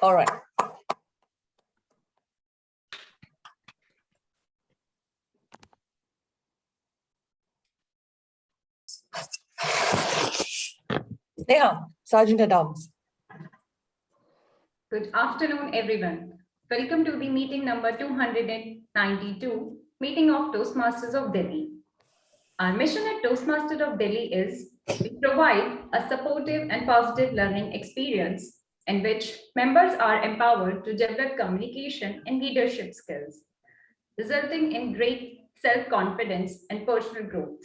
All right. Neha, Sergeant at Arms. Good afternoon, everyone. Welcome to the meeting number 292, meeting of Toastmasters of Delhi. Our mission at Toastmasters of Delhi is to provide a supportive and positive learning experience in which members are empowered to develop communication and leadership skills, resulting in great self-confidence and personal growth.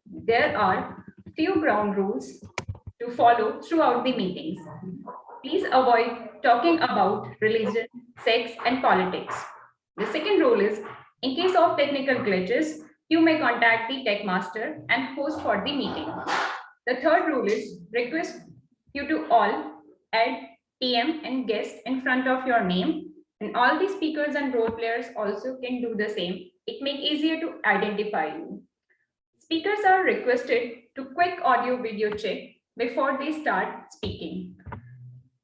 There are few ground rules to follow throughout the meetings. Please avoid talking about religion, sex, and politics. The second rule is, in case of technical glitches, you may contact the tech master and host for the meeting. The third rule is, request you to all add TM and guest in front of your name, and all the speakers and role players also can do the same. It makes easier to identify you. Speakers are requested to quick audio video check before they start speaking.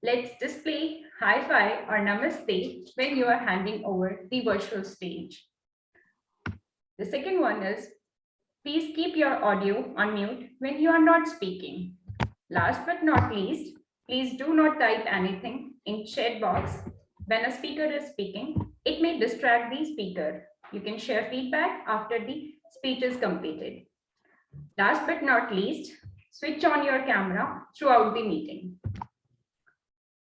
Let's display hi-fi or namaste when you are handing over the virtual stage. The second one is, please keep your audio on mute when you are not speaking. Last but not least, please do not type anything in chat box when a speaker is speaking. It may distract the speaker. You can share feedback after the speech is completed. Last but not least, switch on your camera throughout the meeting.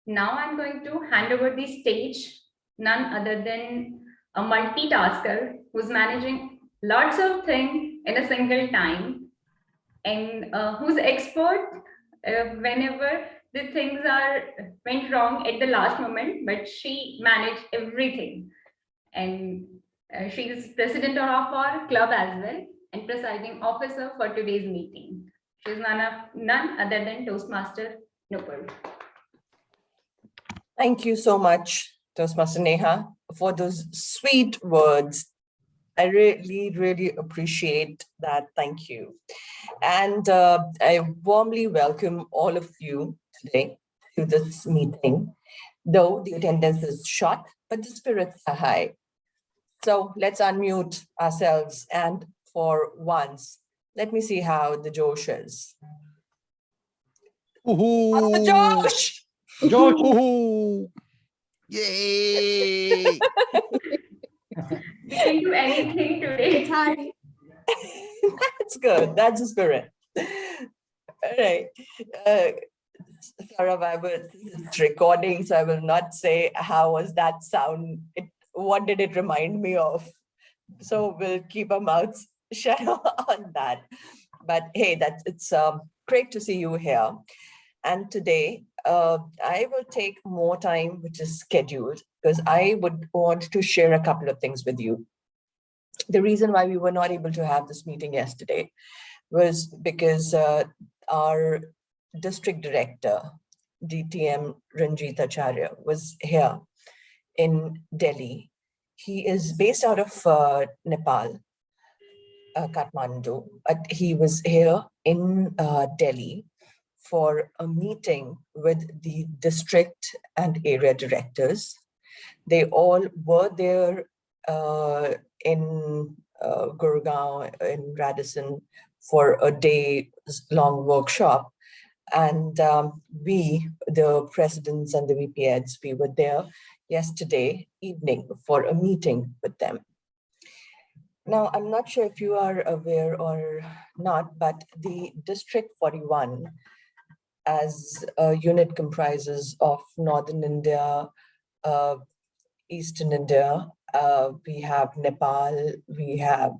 Now I'm going to hand over the stage, none other than a multitasker who's managing lots of things in a single time, and who's expert whenever the things went wrong at the last moment, but she managed everything. And she is president of our club as well and presiding officer for today's meeting. She's none other than Toastmaster Nupur. Thank you so much, Toastmaster Neha, for those sweet words. I really, really appreciate that. Thank you. And I warmly welcome all of you today to this meeting, though the attendance is short, but the spirits are high. So let's unmute ourselves, and for once, let me see how the Josh is. How's the Josh? Josh! Yay! We can do anything today. That's good. That's the spirit. All right. Saurabh, it's recording, so I will not say how was that sound. What did it remind me of? So we'll keep our mouths shut on that. But hey, it's great to see you here. And today, I will take more time, which is scheduled, because I would want to share a couple of things with you. The reason why we were not able to have this meeting yesterday was because our district director, DTM Ranjit Acharya, was here in Delhi. He is based out of Nepal, Kathmandu, but he was here in Delhi for a meeting with the district and area directors. They all were there in Gurgaon, in Radisson, for a day-long workshop. And we, the presidents and the VP-Eds, we were there yesterday evening for a meeting with them. Now, I'm not sure if you are aware or not, but the District 41 as a unit comprises of Northern India, Eastern India, we have Nepal, we have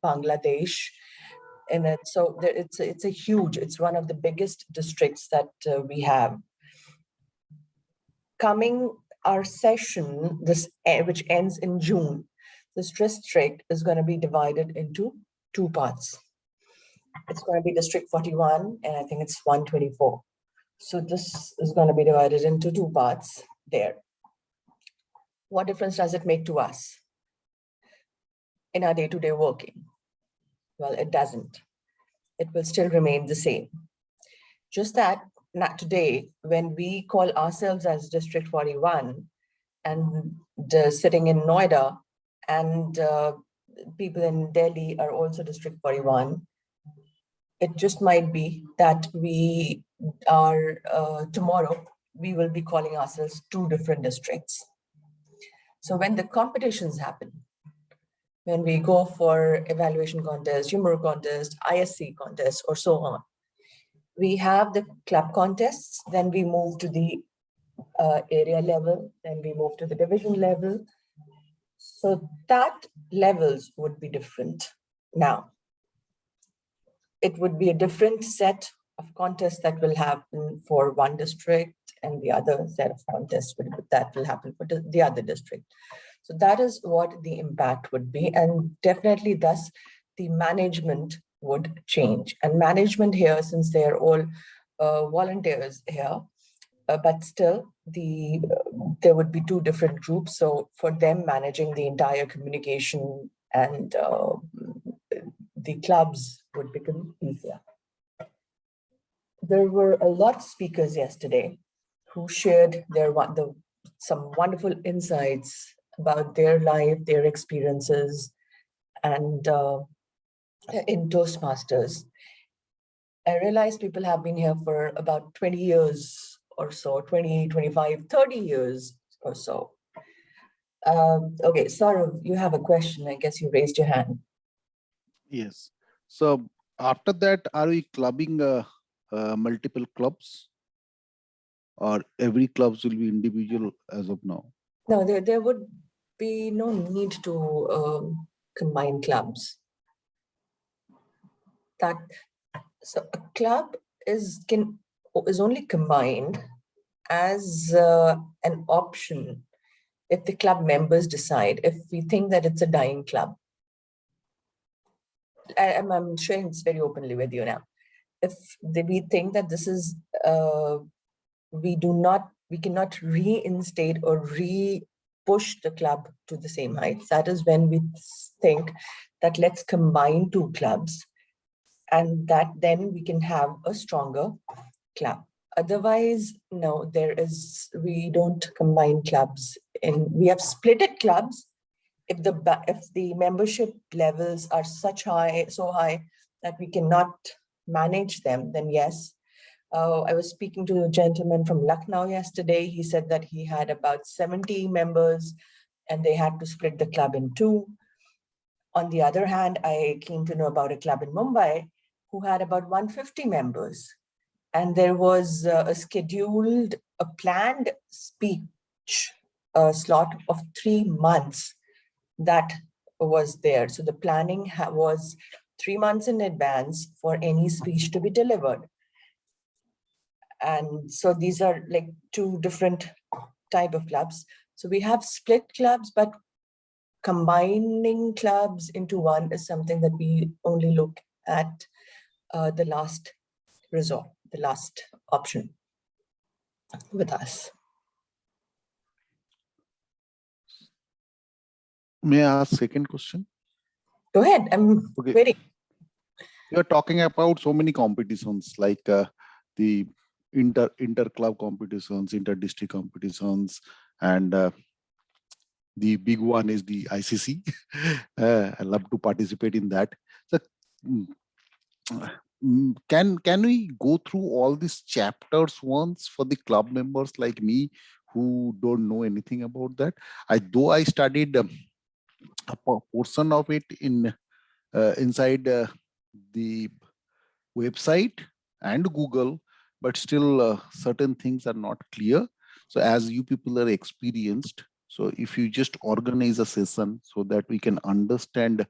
Bangladesh in it. So it's a huge, it's one of the biggest districts that we have. Coming our session, which ends in June, this district is going to be divided into two parts. It's going to be District 41, and I think it's 124. So this is going to be divided into two parts there. What difference does it make to us in our day-to-day working? Well, it doesn't. It will still remain the same. Just that not today, when we call ourselves as District 41 and sitting in Noida, and people in Delhi are also District 41, it just might be that we are, tomorrow, we will be calling ourselves two different districts. So when the competitions happen, when we go for evaluation contest, humor contest, ISC contest, or so on, we have the club contests, then we move to the area level, then we move to the division level. So that levels would be different now. It would be a different set of contests that will happen for one district, and the other set of contests that will happen for the other district. So that is what the impact would be. And definitely thus the management would change. And management here, since they're all volunteers here, but still there would be two different groups. So for them, managing the entire communication and the clubs would become easier. There were a lot of speakers yesterday who shared some wonderful insights about their life, their experiences, and in Toastmasters. I realized people have been here for about 20 years or so, 20, 25, 30 years or so. Okay, Saurav, you have a question. I guess you raised your hand. Yes. So after that, are we clubbing multiple clubs, or every clubs will be individual as of now? No, there would be no need to combine clubs. So a club is only combined as an option if the club members decide, if we think that it's a dying club. I'm sharing this very openly with you now. If we think that this is, we cannot reinstate or push the club to the same heights. That is when we think that let's combine two clubs, and that then we can have a stronger club. Otherwise, no, we don't combine clubs. We have splitted clubs. If the membership levels are so high that we cannot manage them, then yes. I was speaking to a gentleman from Lucknow yesterday. He said that he had about 70 members and they had to split the club in two. On the other hand, I came to know about a club in Mumbai who had about 150 members. And there was a planned speech slot of 3 months that was there. So the planning was 3 months in advance for any speech to be delivered. And so these are like two different type of clubs. So we have split clubs, but combining clubs into one is something that we only look at the last resort, the last option with us. May I ask second question? Go ahead, I'm waiting. You're talking about so many competitions, like the inter club competitions, inter district competitions, and the big one is the ICC. I love to participate in that. So, can we go through all these chapters once for the club members like me who don't know anything about that? Though I studied a portion of it inside the website and Google, but still certain things are not clear. So as you people are experienced, so if you just organize a session so that we can understand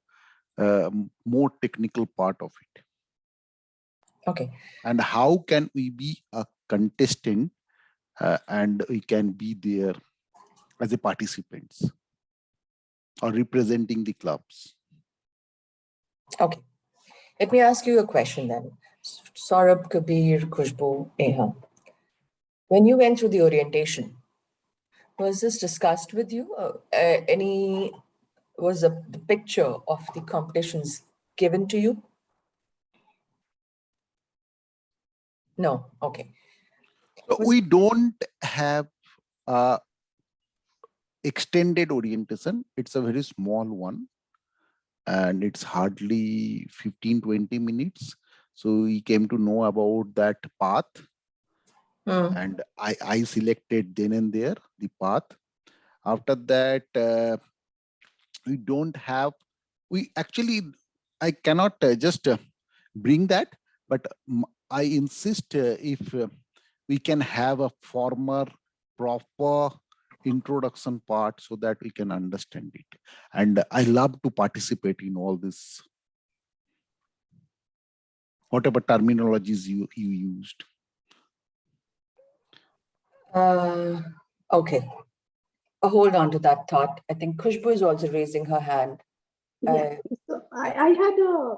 more technical part of it. Okay. And how can we be a contestant and we can be there as a participants or representing the clubs? Okay. Let me ask you a question then. Saurabh, Kabir, Khushbu, Neha. When you went through the orientation, was this discussed with you? Was the picture of the competitions given to you? No, okay. So we don't have extended orientation. It's a very small one, and it's hardly 15-20 minutes. So we came to know about that path, and I selected then and there the path. After that, we don't have, we actually, I cannot just bring that, but I insist if we can have a former proper introduction part so that we can understand it. And I love to participate in all this, whatever terminologies you used. Okay. Hold on to that thought. I think Khushbu is also raising her hand. Yeah, so I had a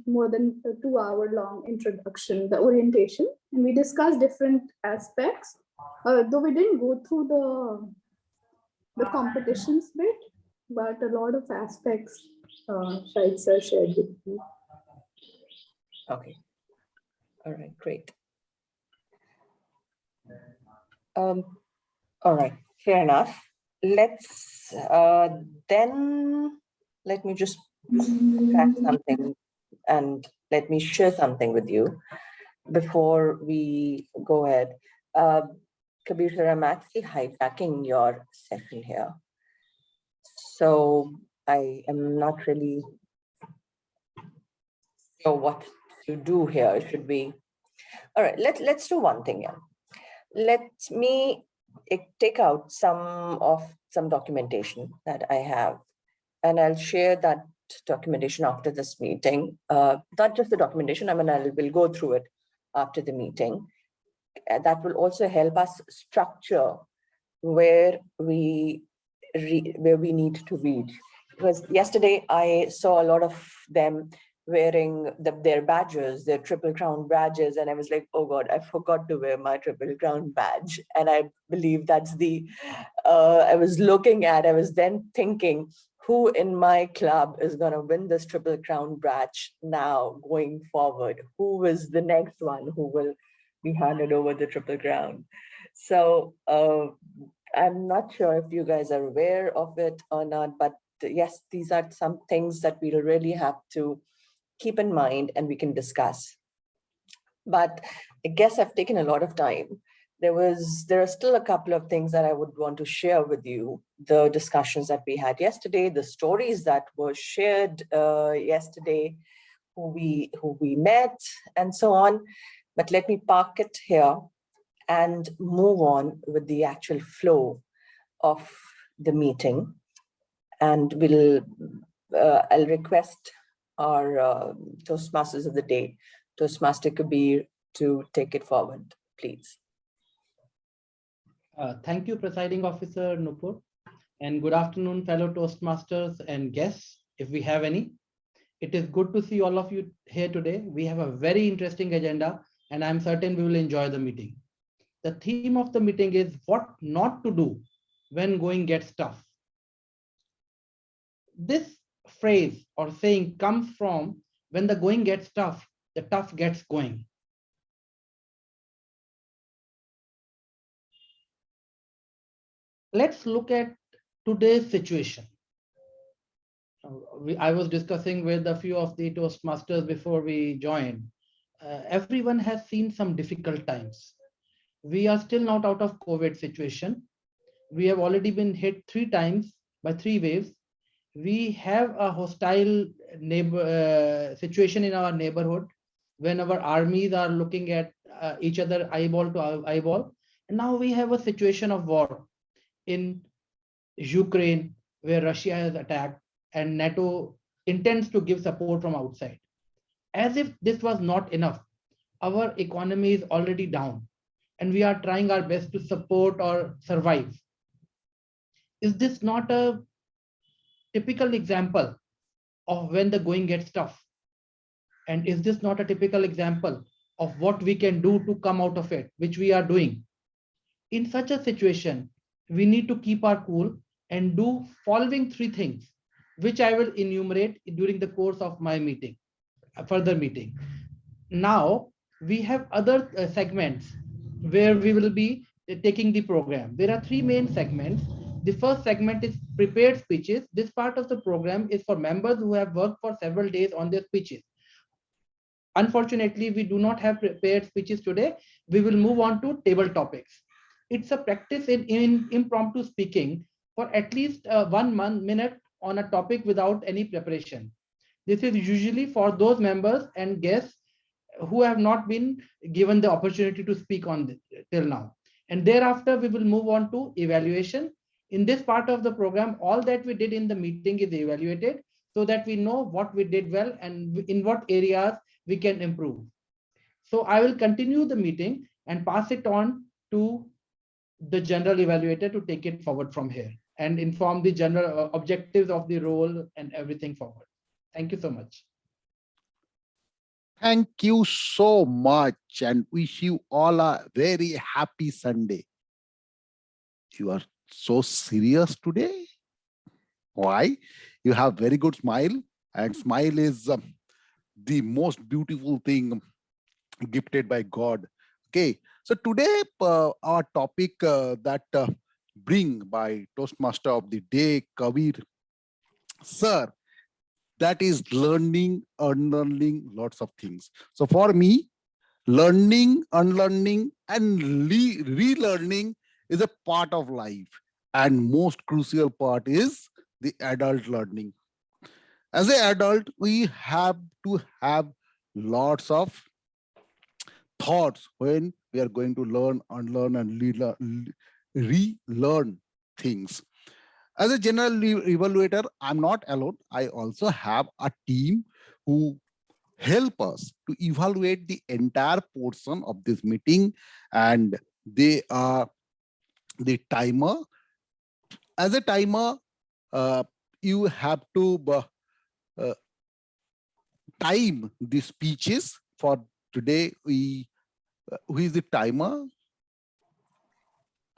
more than a 2 hour long introduction, the orientation, and we discussed different aspects. Though we didn't go through the competitions bit, but a lot of aspects Shahid sir shared with me. Okay. All right, great. All right, fair enough. Let's then let me just crack something and let me share something with you before we go ahead. Kabir sir, I'm actually hijacking your session here. So I am not really sure what to do here. Should we? All right, let's do one thing here. Let me take out some documentation that I have, and I'll share that documentation after this meeting. Not just the documentation, I mean, we'll go through it after the meeting. That will also help us structure where we need to reach. Because yesterday I saw a lot of them wearing their badges, their Triple Crown badges, and I was like, oh God, I forgot to wear my Triple Crown badge. And I believe that's the, I was then thinking, who in my club is going to win this Triple Crown badge now going forward? Who is the next one who will be handed over the Triple Crown? So I'm not sure if you guys are aware of it or not, but yes, these are some things that we'll really have to keep in mind and we can discuss. But I guess I've taken a lot of time. There are still a couple of things that I would want to share with you. The discussions that we had yesterday, the stories that were shared yesterday, who we met, and so on. But let me park it here and move on with the actual flow of the meeting. And I'll request our Toastmasters of the day, Toastmaster Kabir, to take it forward, please. Thank you, Presiding Officer Nupur, and good afternoon, fellow Toastmasters and guests, if we have any. It is good to see all of you here today. We have a very interesting agenda, and I'm certain we will enjoy the meeting. The theme of the meeting is what not to do when going gets tough. This phrase or saying comes from when the going gets tough, the tough gets going. Let's look at today's situation. I was discussing with a few of the Toastmasters before we joined. Everyone has seen some difficult times. We are still not out of COVID situation. We have already been hit 3 times by 3 waves. We have a hostile situation in our neighborhood when our armies are looking at each other eyeball to eyeball. And now we have a situation of war in Ukraine, where Russia has attacked and NATO intends to give support from outside. As if this was not enough, our economy is already down and we are trying our best to support or survive. Is this not a typical example of when the going gets tough? And is this not a typical example of what we can do to come out of it, which we are doing? In such a situation, we need to keep our cool and do following 3 things, which I will enumerate during the course of my meeting, further meeting. Now, we have other segments where we will be taking the program. There are three main segments. The first segment is prepared speeches. This part of the program is for members who have worked for several days on their speeches. Unfortunately, we do not have prepared speeches today. We will move on to table topics. It's a practice in impromptu speaking for at least 1 minute on a topic without any preparation. This is usually for those members and guests who have not been given the opportunity to speak on this till now. And thereafter, we will move on to evaluation. In this part of the program, all that we did in the meeting is evaluated so that we know what we did well and in what areas we can improve. So I will continue the meeting and pass it on to the general evaluator to take it forward from here and inform the general objectives of the role and everything forward. Thank you so much. Thank you so much and wish you all a very happy Sunday. You are so serious today. Why? You have very good smile, and smile is the most beautiful thing gifted by God. Okay, so today our topic that bring by Toastmaster of the day, Kabir sir, that is learning, unlearning lots of things. So for me, learning, unlearning, and relearning is a part of life, and most crucial part is the adult learning. As an adult, we have to have lots of thoughts when we are going to learn, unlearn, and relearn things. As a general evaluator, I'm not alone. I also have a team who help us to evaluate the entire portion of this meeting, and they are the timer. As a timer, you have to time the speeches. For today, who is the timer?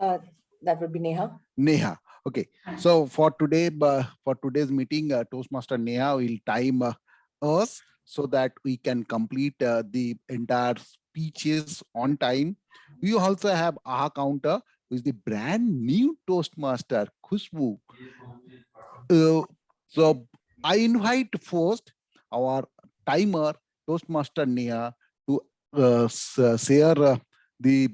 That would be Neha. Neha. Okay. So for today's meeting, Toastmaster Neha will time us so that we can complete the entire speeches on time. We also have AHA counter, who is the brand new Toastmaster, Khushbu. So I invite first our timer, Toastmaster Neha, to share the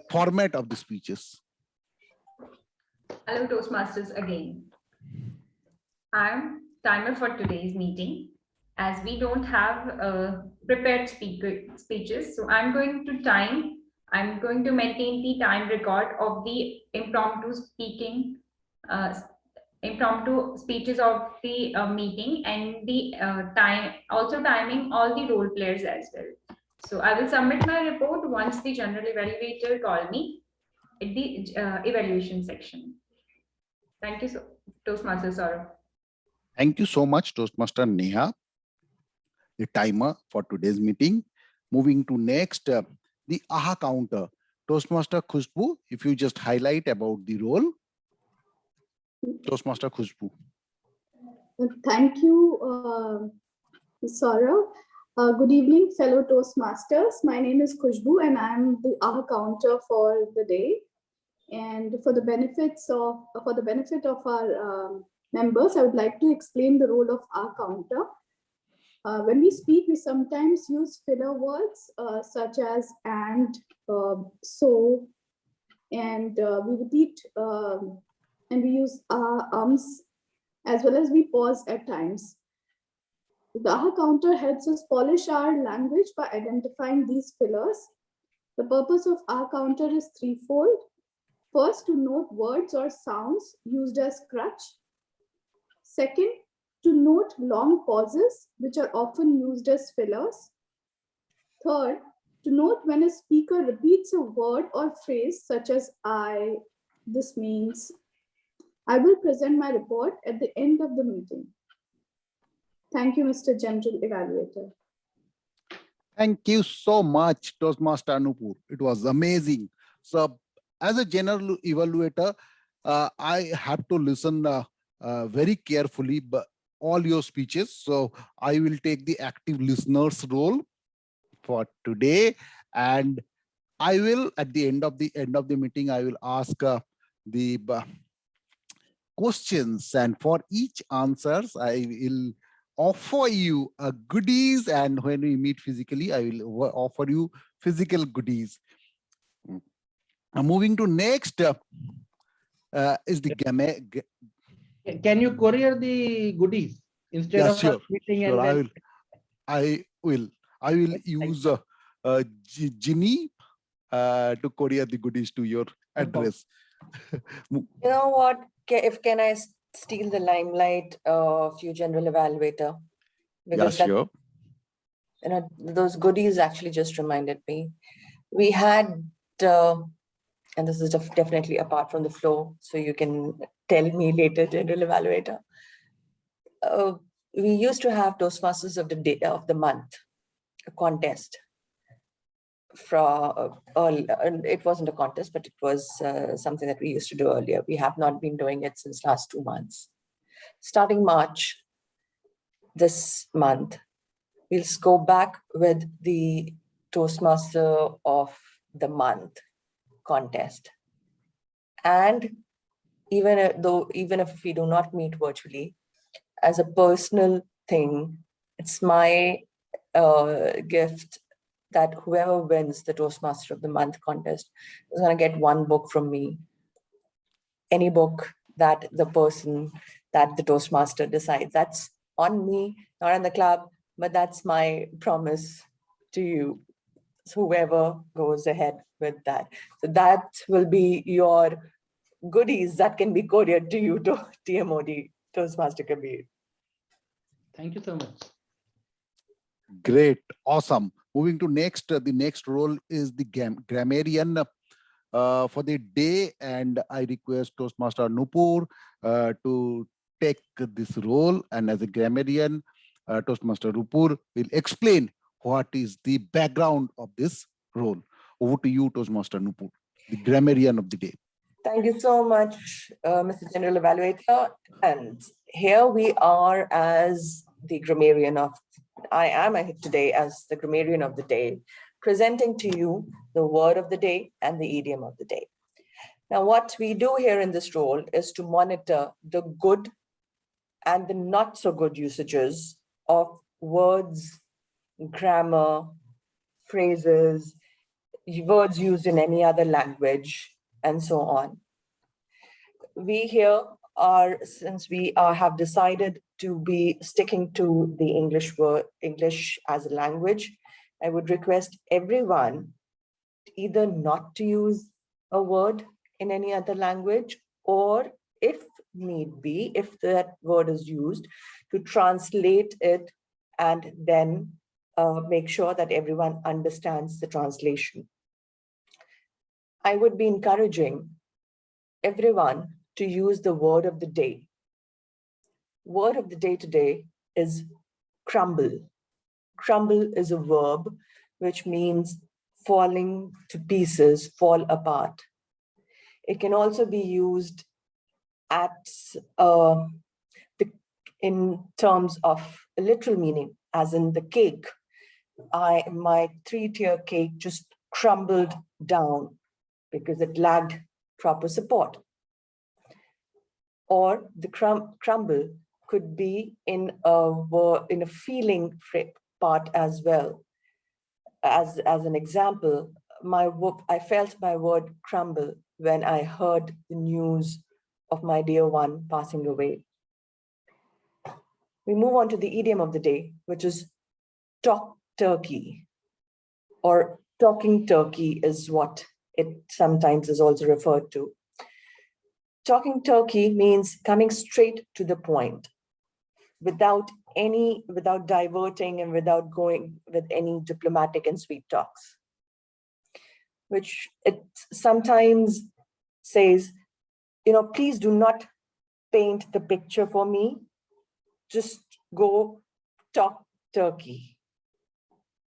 format of the speeches. Hello, Toastmasters again. I'm timer for today's meeting. As we don't have prepared speeches, so I'm going to maintain the time record of the impromptu speeches of the meeting, and the timing all the role players as well. So I will submit my report once the general evaluator call me at the evaluation section. Thank you, Toastmaster Saurabh. Thank you so much, Toastmaster Neha, the timer for today's meeting. Moving to next, the AHA counter. Toastmaster Khushbu, if you just highlight about the role. Toastmaster Khushbu. Thank you, Saurabh. Good evening, fellow Toastmasters. My name is Khushbu and I'm the AHA counter for the day. And for the benefit of our members, I would like to explain the role of AHA counter. When we speak, we sometimes use filler words such as and, so, and we repeat and we use as well as we pause at times. The AHA counter helps us polish our language by identifying these fillers. The purpose of AHA counter is threefold. First, to note words or sounds used as crutch. Second, to note long pauses, which are often used as fillers. Third, to note when a speaker repeats a word or phrase such as I, this means. I will present my report at the end of the meeting. Thank you, Mr. General Evaluator. Thank you so much, Toastmaster Anupur. It was amazing. So as a general evaluator, I have to listen very carefully but all your speeches. So I will take the active listeners role for today. And I will, at the end of the meeting, I will ask the questions, and for each answers, I will offer you goodies. And when we meet physically, I will offer you physical goodies. Moving to next is the Can you courier the goodies instead yeah, of us sure, meeting sure. and then? I will use Ginny to courier the goodies to your address. You know what? Can I steal the limelight of you, General Evaluator? Because Yeah, sure. you know, those goodies actually just reminded me. We had, and this is definitely apart from the flow, so you can tell me later, General Evaluator. We used to have Toastmasters of the day of the month, a contest. It wasn't a contest, but it was something that we used to do earlier. We have not been doing it since last 2 months. Starting March this month, we'll go back with the Toastmaster of the month contest. And even if we do not meet virtually, as a personal thing, it's my gift that whoever wins the Toastmaster of the Month contest is going to get one book from me. Any book that the Toastmaster decides. That's on me, not on the club, but that's my promise to you. So whoever goes ahead with that. So that will be your goodies that can be couriered to you, to TMOD, Toastmaster Kabir. Thank you so much. Great, awesome. Moving to next, the next role is the grammarian for the day, and I request Toastmaster Nupur to take this role. And as a grammarian, Toastmaster Nupur will explain what is the background of this role. Over to you, Toastmaster Nupur, the grammarian of the day. Thank you so much, Mr. General Evaluator. And here we are as the grammarian of, I am today as the grammarian of the day, presenting to you the word of the day and the idiom of the day. Now, what we do here in this role is to monitor the good and the not so good usages of words, grammar, phrases, words used in any other language, and so on. We here are, since we have decided to be sticking to the English as a language, I would request everyone either not to use a word in any other language, or if need be, if that word is used, to translate it and then make sure that everyone understands the translation. I would be encouraging everyone to use the word of the day. Word of the day today is crumble. Crumble is a verb which means falling to pieces, fall apart. It can also be used in terms of a literal meaning, as in the cake. My 3-tier cake just crumbled down because it lacked proper support. Or the crumble could be in a feeling part as well. As an example, I felt my word crumble when I heard the news of my dear one passing away. We move on to the idiom of the day, which is talk turkey, or talking turkey is what it sometimes is also referred to. Talking turkey means coming straight to the point, without diverting and without going with any diplomatic and sweet talks, which it sometimes says, please do not paint the picture for me. Just go talk turkey.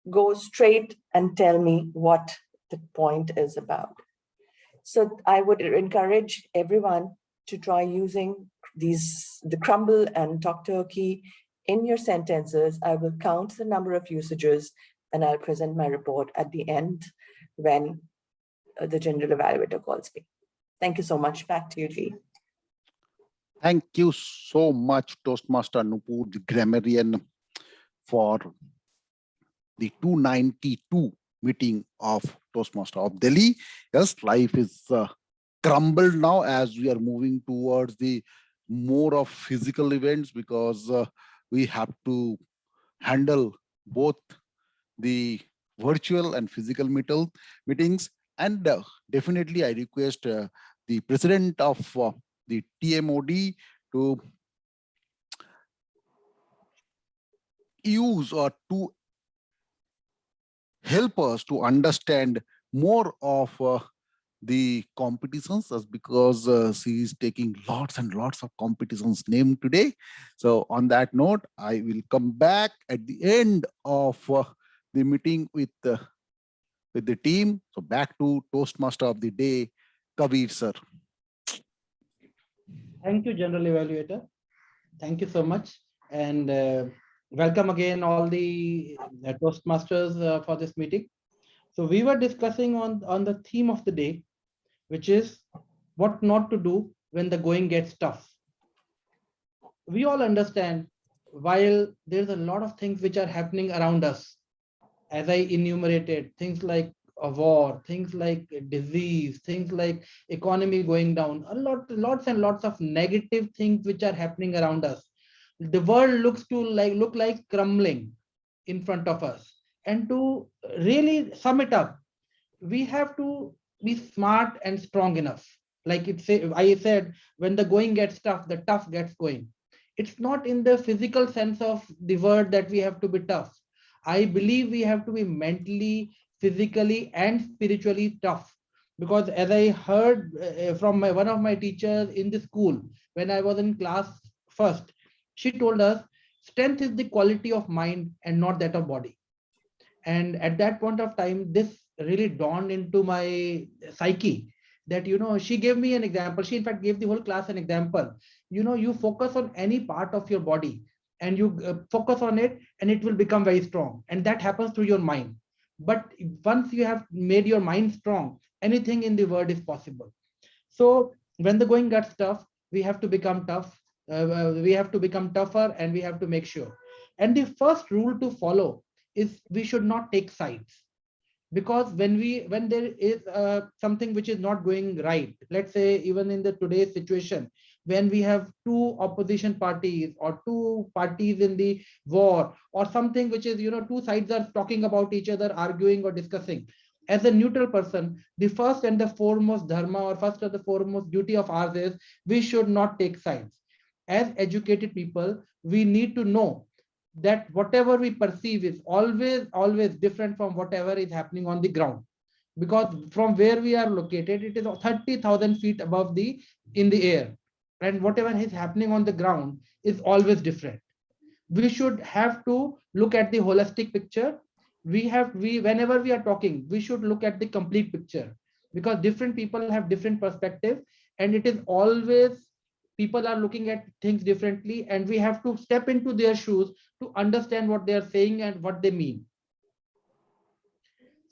Go straight and tell me what the point is about. So I would encourage everyone to try using the crumble and talk turkey in your sentences. I will count the number of usages and I'll present my report at the end when the general evaluator calls me. Thank you so much. Back to you, G. Thank you so much, Toastmaster Nupur, the grammarian, for the 292 meeting of Toastmaster of Delhi. Yes, life is crumbled now as we are moving towards the more of physical events, because we have to handle both the virtual and physical meetings. And definitely I request the president of the TMOD to use or to help us to understand more of the competitions, as because she is taking lots and lots of competitions named today. So on that note, I will come back at the end of the meeting with the team. So back to Toastmaster of the day, Kabir sir. Thank you, General Evaluator. Thank you so much. And welcome again, all the Toastmasters for this meeting. So we were discussing on the theme of the day, which is what not to do when the going gets tough. We all understand, while there's a lot of things which are happening around us, as I enumerated, things like a war, things like disease, things like economy going down, lots and lots of negative things which are happening around us. The world look like crumbling in front of us. And to really sum it up, we have to be smart and strong enough. Like I said, when the going gets tough, the tough gets going. It's not in the physical sense of the word that we have to be tough. I believe we have to be mentally, physically, and spiritually tough. Because as I heard from one of my teachers in the school, when I was in class first, she told us, strength is the quality of mind and not that of body. And at that point of time, this really dawned into my psyche, that she gave me an example. She in fact gave the whole class an example. You focus on any part of your body, and you focus on it, and it will become very strong, and that happens through your mind. But once you have made your mind strong, anything in the world is possible. So when the going gets tough, we have to become tough. We have to become tougher, and we have to make sure. And the first rule to follow is we should not take sides. Because when there is something which is not going right, let's say even in the today's situation, when we have two opposition parties or two parties in the war, or something which is, two sides are talking about each other, arguing or discussing, as a neutral person, the first and the foremost dharma, or first and the foremost duty of ours is we should not take sides. As educated people, we need to know that whatever we perceive is always different from whatever is happening on the ground. Because from where we are located, it is 30,000 feet above the in the air, and whatever is happening on the ground is always different. We should have to look at the holistic picture. We whenever we are talking, we should look at the complete picture, because different people have different perspective, and it is always people are looking at things differently, and we have to step into their shoes to understand what they are saying and what they mean.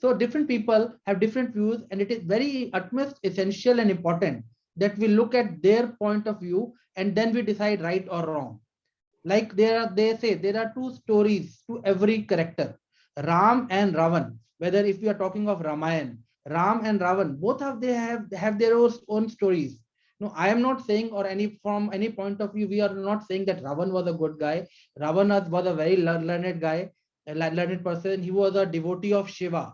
So different people have different views, and it is very utmost essential and important that we look at their point of view, and then we decide right or wrong. Like they say there are two stories to every character, Ram and Ravan. Whether if we are talking of Ramayan, Ram and Ravan, both have their own stories. No, I am not saying, or from any point of view, we are not saying that Ravan was a good guy. Ravan was a very learned guy, a learned person. He was a devotee of Shiva.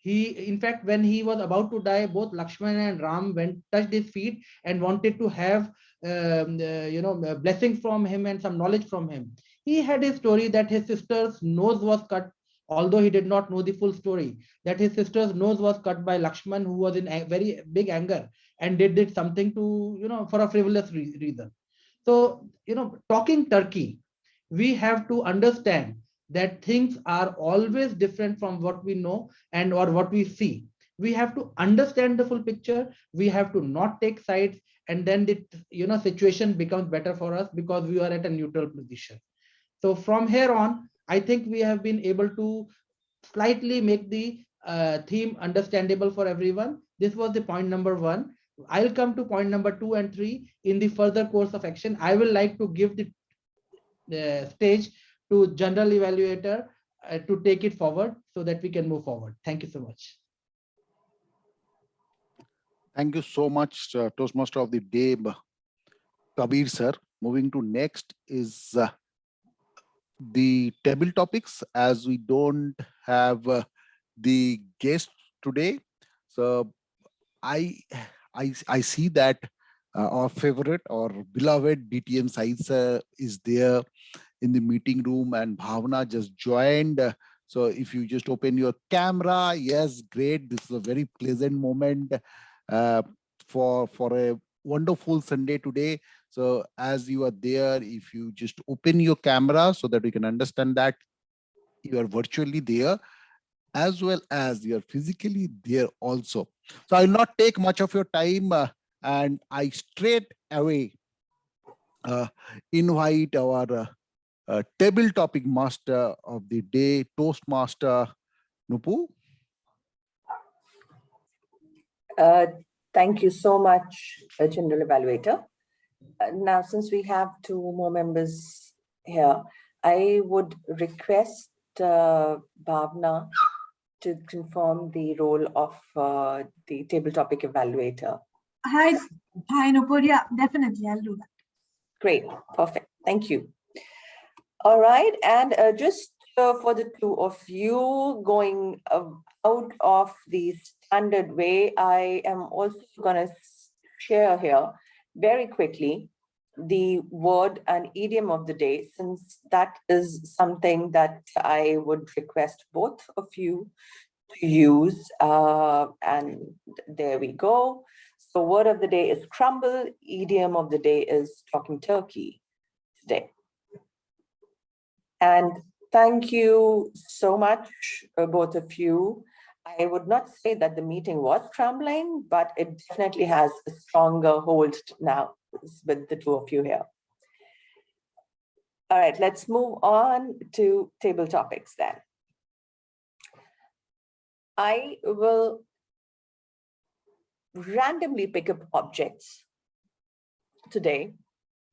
He, in fact, when he was about to die, both Lakshmana and Ram went, touched his feet, and wanted to have blessings from him and some knowledge from him. He had a story that his sister's nose was cut, although he did not know the full story, that his sister's nose was cut by Lakshman, who was in a very big anger and did something to, for a frivolous reason. So, talking Turkey, we have to understand that things are always different from what we know and or what we see. We have to understand the full picture. We have to not take sides, and then the situation becomes better for us because we are at a neutral position. So from here on, I think we have been able to slightly make the theme understandable for everyone. This was the point number 1. I'll come to point number 2 and 3 in the further course of action. I will like to give the stage to general evaluator to take it forward so that we can move forward. Thank you so much. Thank you so much, Toastmaster of the Day, Kabir sir. Moving to next is the table topics, as we don't have the guest today. So I see that our favorite or beloved DTM Size is there in the meeting room, and Bhavna just joined. So if you just open your camera, yes, great. This is a very pleasant moment uh, for a wonderful Sunday today. So as you are there, if you just open your camera so that we can understand that you are virtually there as well as you are physically there also. So I'll not take much of your time, and I straight away invite our table topic master of the day, Toastmaster Nupu. Thank you so much, General Evaluator. Now, since we have 2 more members here, I would request Bhavna to confirm the role of the table topic evaluator. Hi, Nupur. Yeah, definitely. I'll do that. Great, perfect. Thank you. All right, and just for the 2 of you going out of the standard way, I am also going to share here very quickly the word and idiom of the day, since that is something that I would request both of you to use. And there we go. So word of the day is crumble. Idiom of the day is talking turkey today. And thank you so much, both of you. I would not say that the meeting was crumbling, but it definitely has a stronger hold now with the 2 of you here. All right, let's move on to table topics then. I will randomly pick up objects today.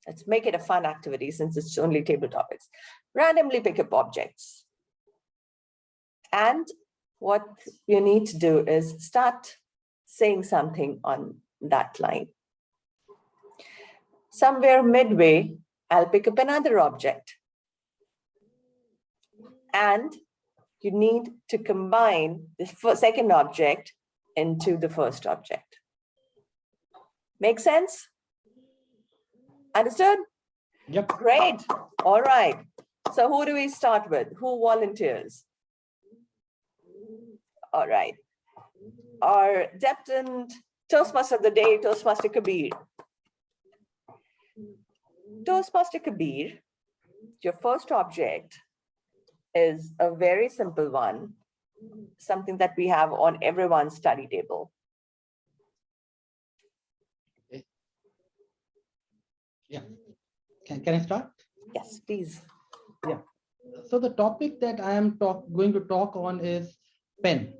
Let's make it a fun activity since it's only table topics. Randomly pick up objects. And what you need to do is start saying something on that line. Somewhere midway, I'll pick up another object. And you need to combine the second object into the first object. Make sense? Understood? Yep. Great. All right. So who do we start with? Who volunteers? All right. Our deputant Toastmaster of the day, Toastmaster Kabir. Toastmaster Kabir, your first object is a very simple one, something that we have on everyone's study table. Yeah. Can I start? Yes, please. Yeah. So the topic that I am going to talk on is pen.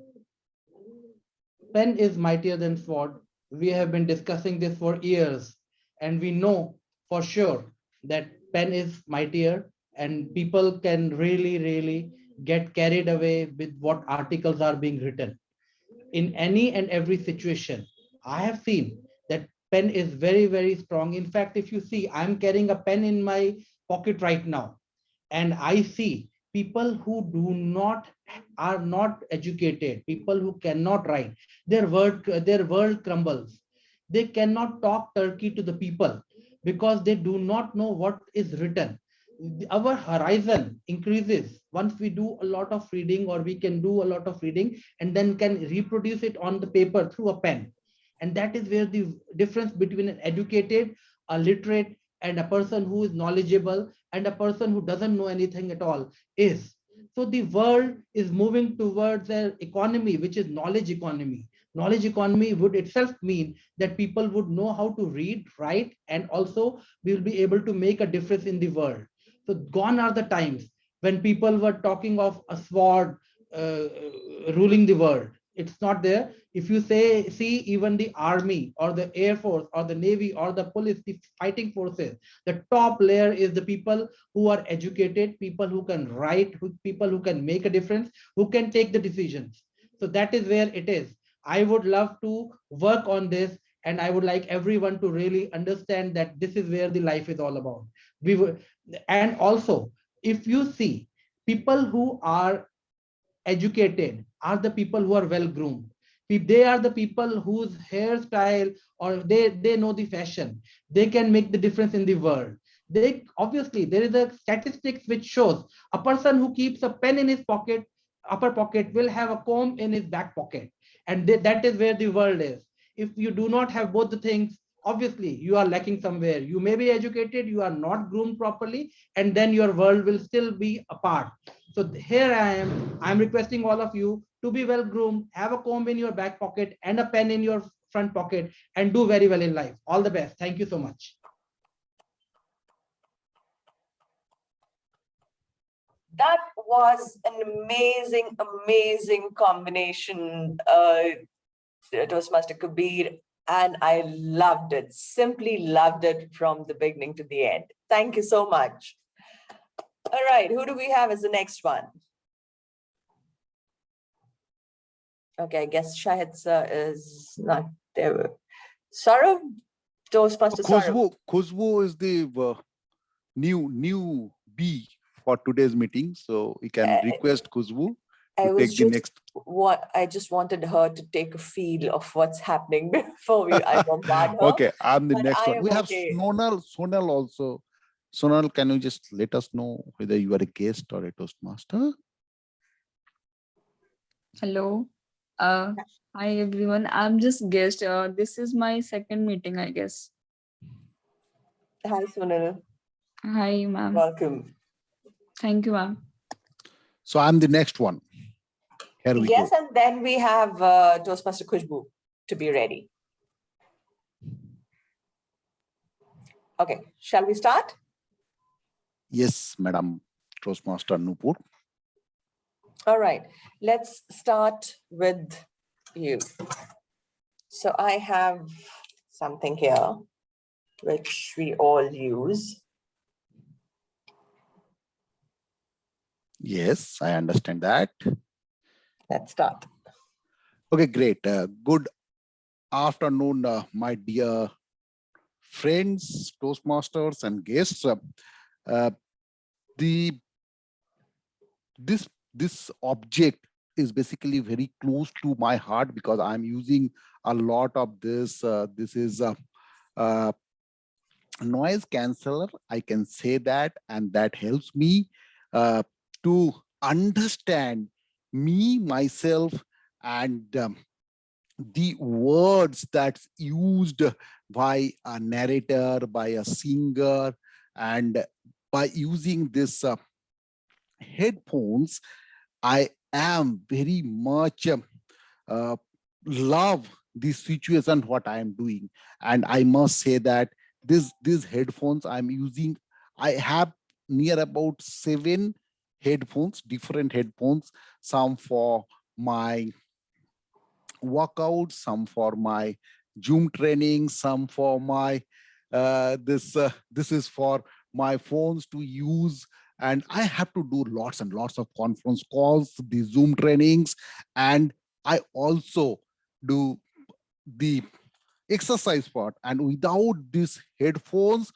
Pen is mightier than sword. We have been discussing this for years, and we know for sure that pen is mightier, and people can really get carried away with what articles are being written. In any and every situation, I have seen that pen is very strong. In fact, if you see, I'm carrying a pen in my pocket right now, and I see people who are not educated, people who cannot write, their world crumbles. They cannot talk Turkey to the people because they do not know what is written. Our horizon increases once we do a lot of reading, or we can do a lot of reading and then can reproduce it on the paper through a pen. And that is where the difference between an educated, a literate, and a person who is knowledgeable and a person who doesn't know anything at all is. So the world is moving towards an economy which is knowledge economy. Knowledge economy would itself mean that people would know how to read, write, and also will be able to make a difference in the world. So gone are the times when people were talking of a sword ruling the world. It's not there. If you see even the army or the air force or the navy or the police, the fighting forces, the top layer is the people who are educated, people who can write, people who can make a difference, who can take the decisions. So that is where it is. I would love to work on this, and I would like everyone to really understand that this is where the life is all about. And also, if you see, people who are educated are the people who are well groomed. They are the people whose hairstyle, or they know the fashion. They can make the difference in the world. They obviously, there is a statistics which shows a person who keeps a pen in his pocket, upper pocket, will have a comb in his back pocket, and that is where the world is. If you do not have both the things, obviously you are lacking somewhere. You may be educated, you are not groomed properly, and then your world will still be apart. So here I'm requesting all of you to be well groomed, have a comb in your back pocket and a pen in your front pocket, and do very well in life. All the best. Thank you so much. That was an amazing, amazing combination, Toastmaster Kabir, and I loved it, simply loved it from the beginning to the end. Thank you so much. All right, who do we have as the next one? Okay, I guess Shahid sir is not there. Saurav, Toastmaster Saurav. Khushbu is the new B for today's meeting, so we can request Khushbu to take the next. I just wanted her to take a feel of what's happening before I bombard her. Okay, I'm the next one. We have okay. Sonal also. Sonal, can you just let us know whether you are a guest or a Toastmaster? Hello. Hi everyone. I'm just guest. This is my second meeting, I guess. Hi, Sonal. Hi, ma'am. Welcome. Thank you, ma'am. So I'm the next one. Here we yes, go. And then we have Toastmaster Khushbu to be ready. Okay, shall we start? Yes, Madam Toastmaster Nupur. All right, let's start with you. So I have something here which we all use. Yes, I understand that. Let's start. Okay, great. Good afternoon, my dear friends, Toastmasters and guests. This object is basically very close to my heart because I'm using a lot of this. This is a noise canceller, I can say that, and that helps me to understand me, myself, and the words that's used by a narrator, by a singer, and by using this headphones, I am very much love this situation, what I am doing. And I must say that these headphones I'm using, I have near about 7 headphones, different headphones, some for my workouts, some for my Zoom training, some for my this is for my phones to use, and I have to do lots and lots of conference calls, the Zoom trainings, and I also do the exercise part. And without these headphones,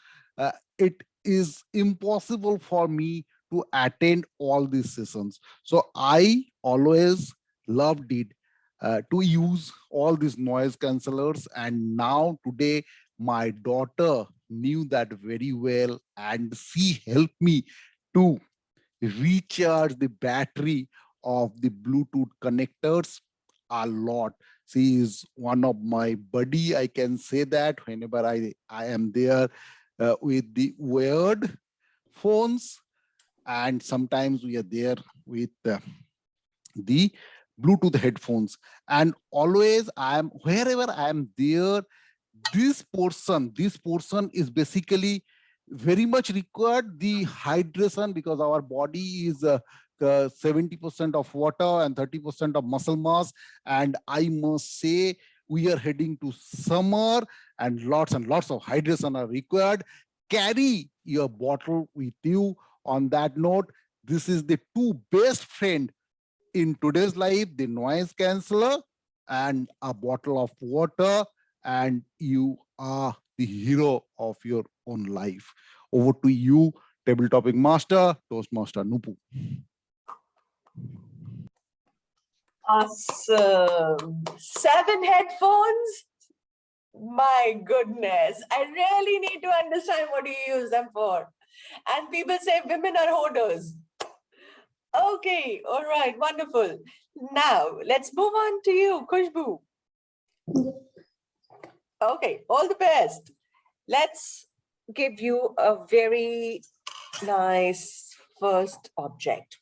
it is impossible for me to attend all these sessions. So I always loved it to use all these noise cancelers. And now today, my daughter knew that very well, and she helped me to recharge the battery of the Bluetooth connectors a lot. She is one of my buddy, I can say that, whenever I am there with the wired phones, and sometimes we are there with the Bluetooth headphones. And always I am, wherever I am there, this portion is basically very much required, the hydration, because our body is 70% of water and 30% of muscle mass. And I must say, we are heading to summer and lots of hydration are required. Carry your bottle with you. On that note, this is the two best friend in today's life, the noise canceller and a bottle of water, and you are the hero of your own life. Over to you, table topic master, Toastmaster Nupu. Awesome. 7 headphones? My goodness. I really need to understand what you use them for. And people say women are hoarders. Okay, all right, wonderful. Now, let's move on to you, Khushbu. Okay, all the best. Let's give you a very nice first object.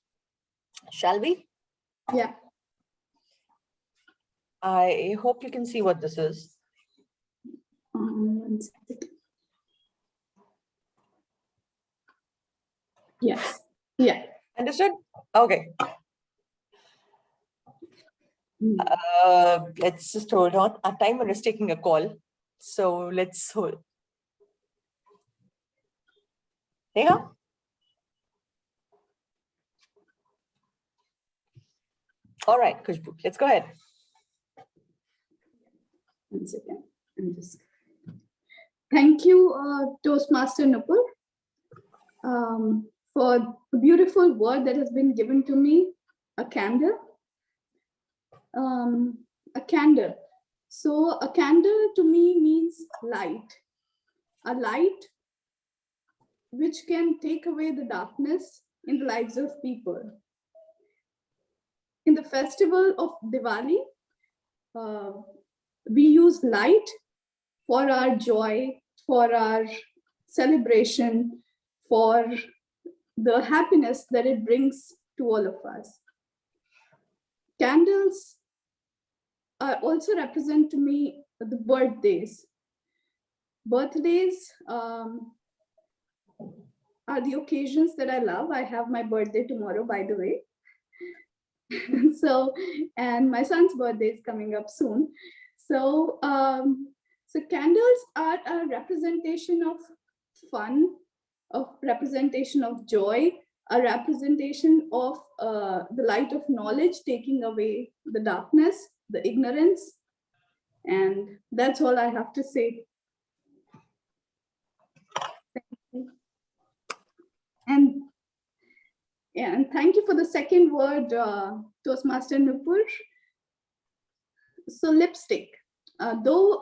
Shall we? Yeah. I hope you can see what this is. 1 second. Yes. Yeah. Understood? Okay. Let's just hold on. Our timer is taking a call. So let's hold. Neha? All right, Khushbu, let's go ahead. 1 second. Thank you, Toastmaster Nupur, for the beautiful word that has been given to me, a candle. A candle. So a candle to me means light. A light which can take away the darkness in the lives of people. In the festival of Diwali, we use light for our joy, for our celebration, for the happiness that it brings to all of us. Candles also represent to me the birthdays. Birthdays are the occasions that I love. I have my birthday tomorrow, by the way. So, and my son's birthday is coming up soon. So, so candles are a representation of fun, of representation of joy, a representation of the light of knowledge, taking away the darkness, the ignorance. And that's all I have to say. And thank you for the second word, Toastmaster Nupur. So lipstick, though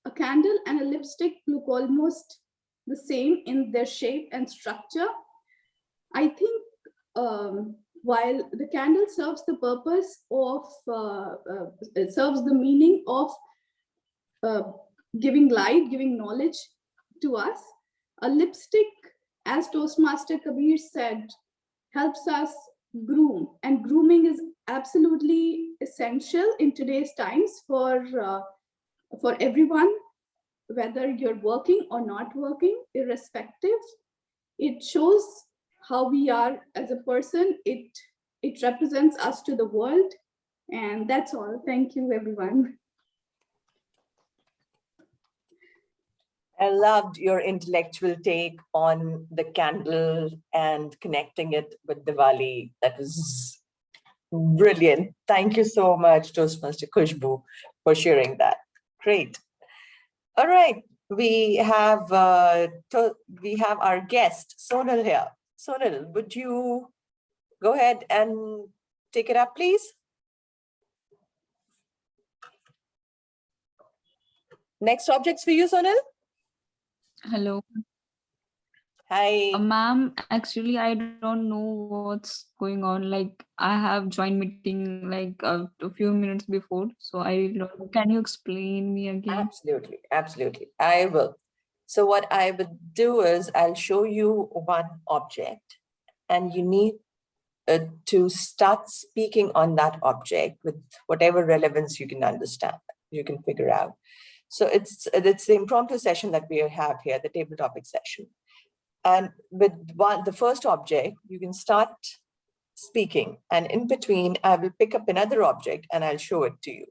a candle and a lipstick look almost the same in their shape and structure, I think while the candle serves the purpose of, it serves the meaning of giving light, giving knowledge to us, a lipstick, as Toastmaster Kabir said, helps us groom, and grooming is absolutely essential in today's times for everyone, whether you're working or not working, irrespective. It shows how we are as a person. It represents us to the world, and that's all. Thank you, everyone. I loved your intellectual take on the candle and connecting it with Diwali. That was brilliant. Thank you so much, Toastmaster Khushbu, for sharing that. Great. All right, we have our guest Sonal here. Sonal, would you go ahead and take it up, please? Next objects for you, Sonal. Hello. Hi. Ma'am, actually, I don't know what's going on. Like, I have joined meeting like a few minutes before. So I don't, can you explain me again? Absolutely, absolutely. I will. So what I would do is I'll show you one object and you need to start speaking on that object with whatever relevance you can understand, you can figure out. So it's the impromptu session that we have here, the table topic session. And with the first object, you can start speaking. And in between, I will pick up another object and I'll show it to you.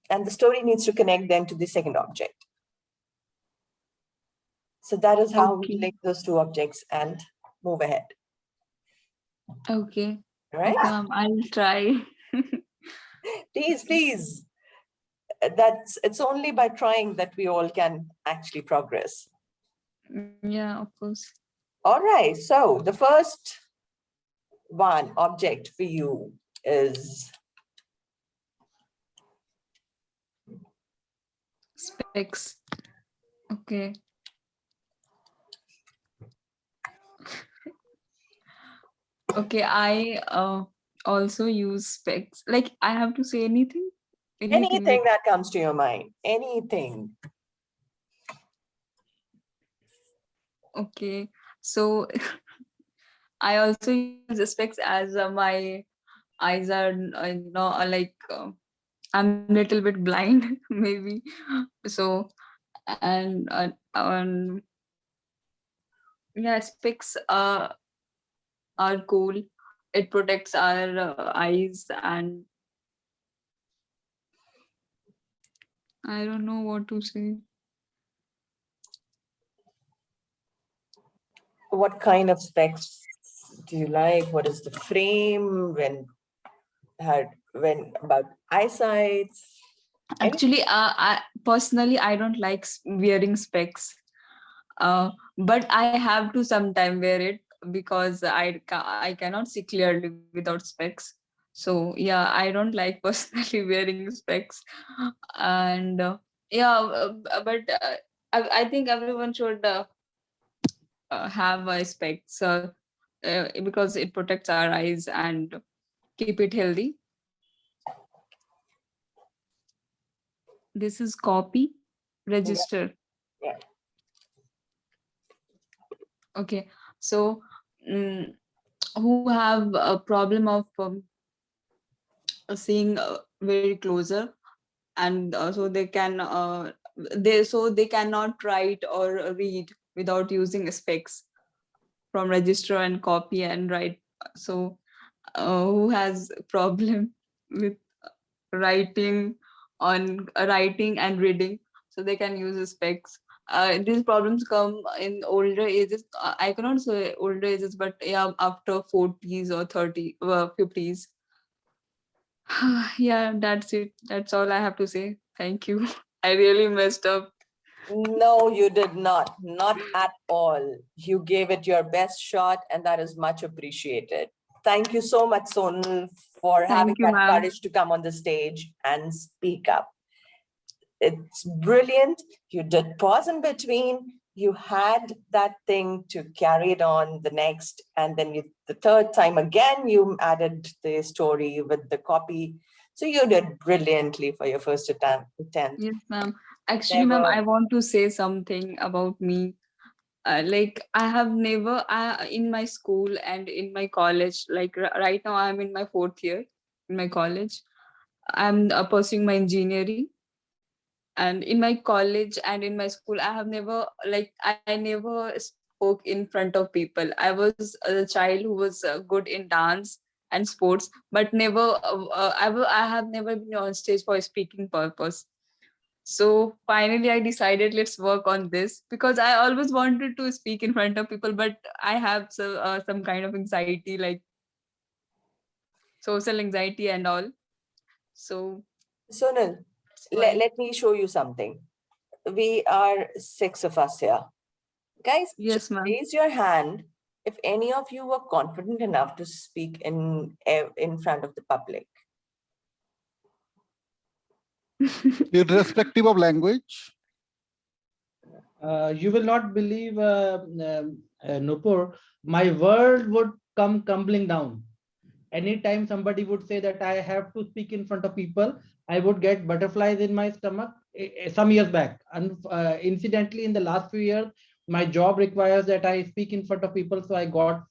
And the story needs to connect then to the second object. So that is how we Okay. link those two objects and move ahead. Okay. All right? Okay, I'll try. Please, please. It's only by trying that we all can actually progress. Yeah, of course. All right. So the first one object for you is Specs. Okay. Okay, I also use specs. Like, I have to say anything? anything that comes to your mind. Anything. Okay. So I also use specs as my eyes are, like I'm a little bit blind, maybe. So, and yeah, specs are cool. It protects our eyes, and I don't know what to say. What kind of specs do you like? What is the frame? When about eyesight? Actually, I personally I don't like wearing specs. But I have to sometime wear it because I cannot see clearly without specs. So yeah, I don't like personally wearing specs, and yeah, but I think everyone should have a specs because it protects our eyes and keep it healthy. This is copy, register. Yeah. Okay, so who have a problem of seeing very closer, and so they cannot write or read without using specs, from register and copy and write. So who has problem with writing writing and reading, so they can use specs. These problems come in older ages. I cannot say older ages, but yeah, after 40s or 50s. Yeah, that's it. That's all I have to say. Thank you. I really messed up. No, you did not. Not at all. You gave it your best shot, and that is much appreciated. Thank you so much, Sonal, for having Thank you, that ma'am. courage to come on the stage and speak up. It's brilliant. You did pause in between. You had that thing to carry it on the next, and then the third time again, you added the story with the copy. So you did brilliantly for your first attempt. Yes, ma'am. Actually, There ma'am, were I want to say something about me. Like, I have never, in my school and in my college, like right now, I'm in my 4th year in my college. I'm pursuing my engineering. And in my college and in my school, I have never, like, I never spoke in front of people. I was a child who was good in dance and sports, but never, I have never been on stage for a speaking purpose. So finally, I decided let's work on this, because I always wanted to speak in front of people, but I have some kind of anxiety, like social anxiety and all. So Sonal, that's why. let me show you something. We are 6 of us here. Guys, just Yes, ma'am. raise your hand if any of you were confident enough to speak in front of the public. Irrespective of language. You will not believe, Nupur, my world would come crumbling down. Anytime somebody would say that I have to speak in front of people, I would get butterflies in my stomach some years back. And incidentally, in the last few years, my job requires that I speak in front of people. So I got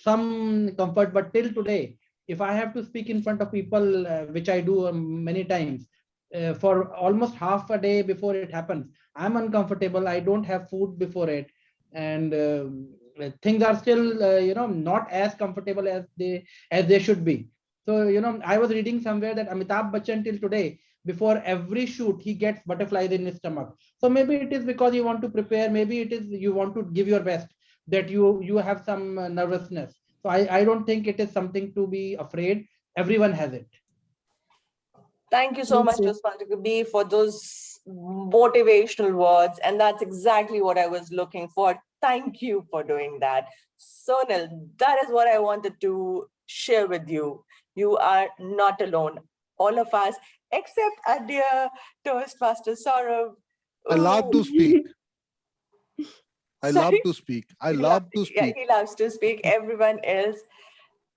some comfort. But till today, if I have to speak in front of people, which I do many times, for almost half a day before it happens, I'm uncomfortable. I don't have food before it. And things are still not as comfortable as they should be. So I was reading somewhere that Amitabh Bachchan till today, before every shoot, he gets butterflies in his stomach. So maybe it is because you want to prepare, maybe it is you want to give your best, that you have some nervousness. So I don't think it is something to be afraid. Everyone has it. Thank you so much, Toastmaster B, for those motivational words. And that's exactly what I was looking for. Thank you for doing that. Sonal, that is what I wanted to share with you. You are not alone. All of us, except our dear Toastmaster Saurav. I love Ooh, to speak. I love sorry? to speak. I He love to yeah, speak. he loves to speak. Everyone else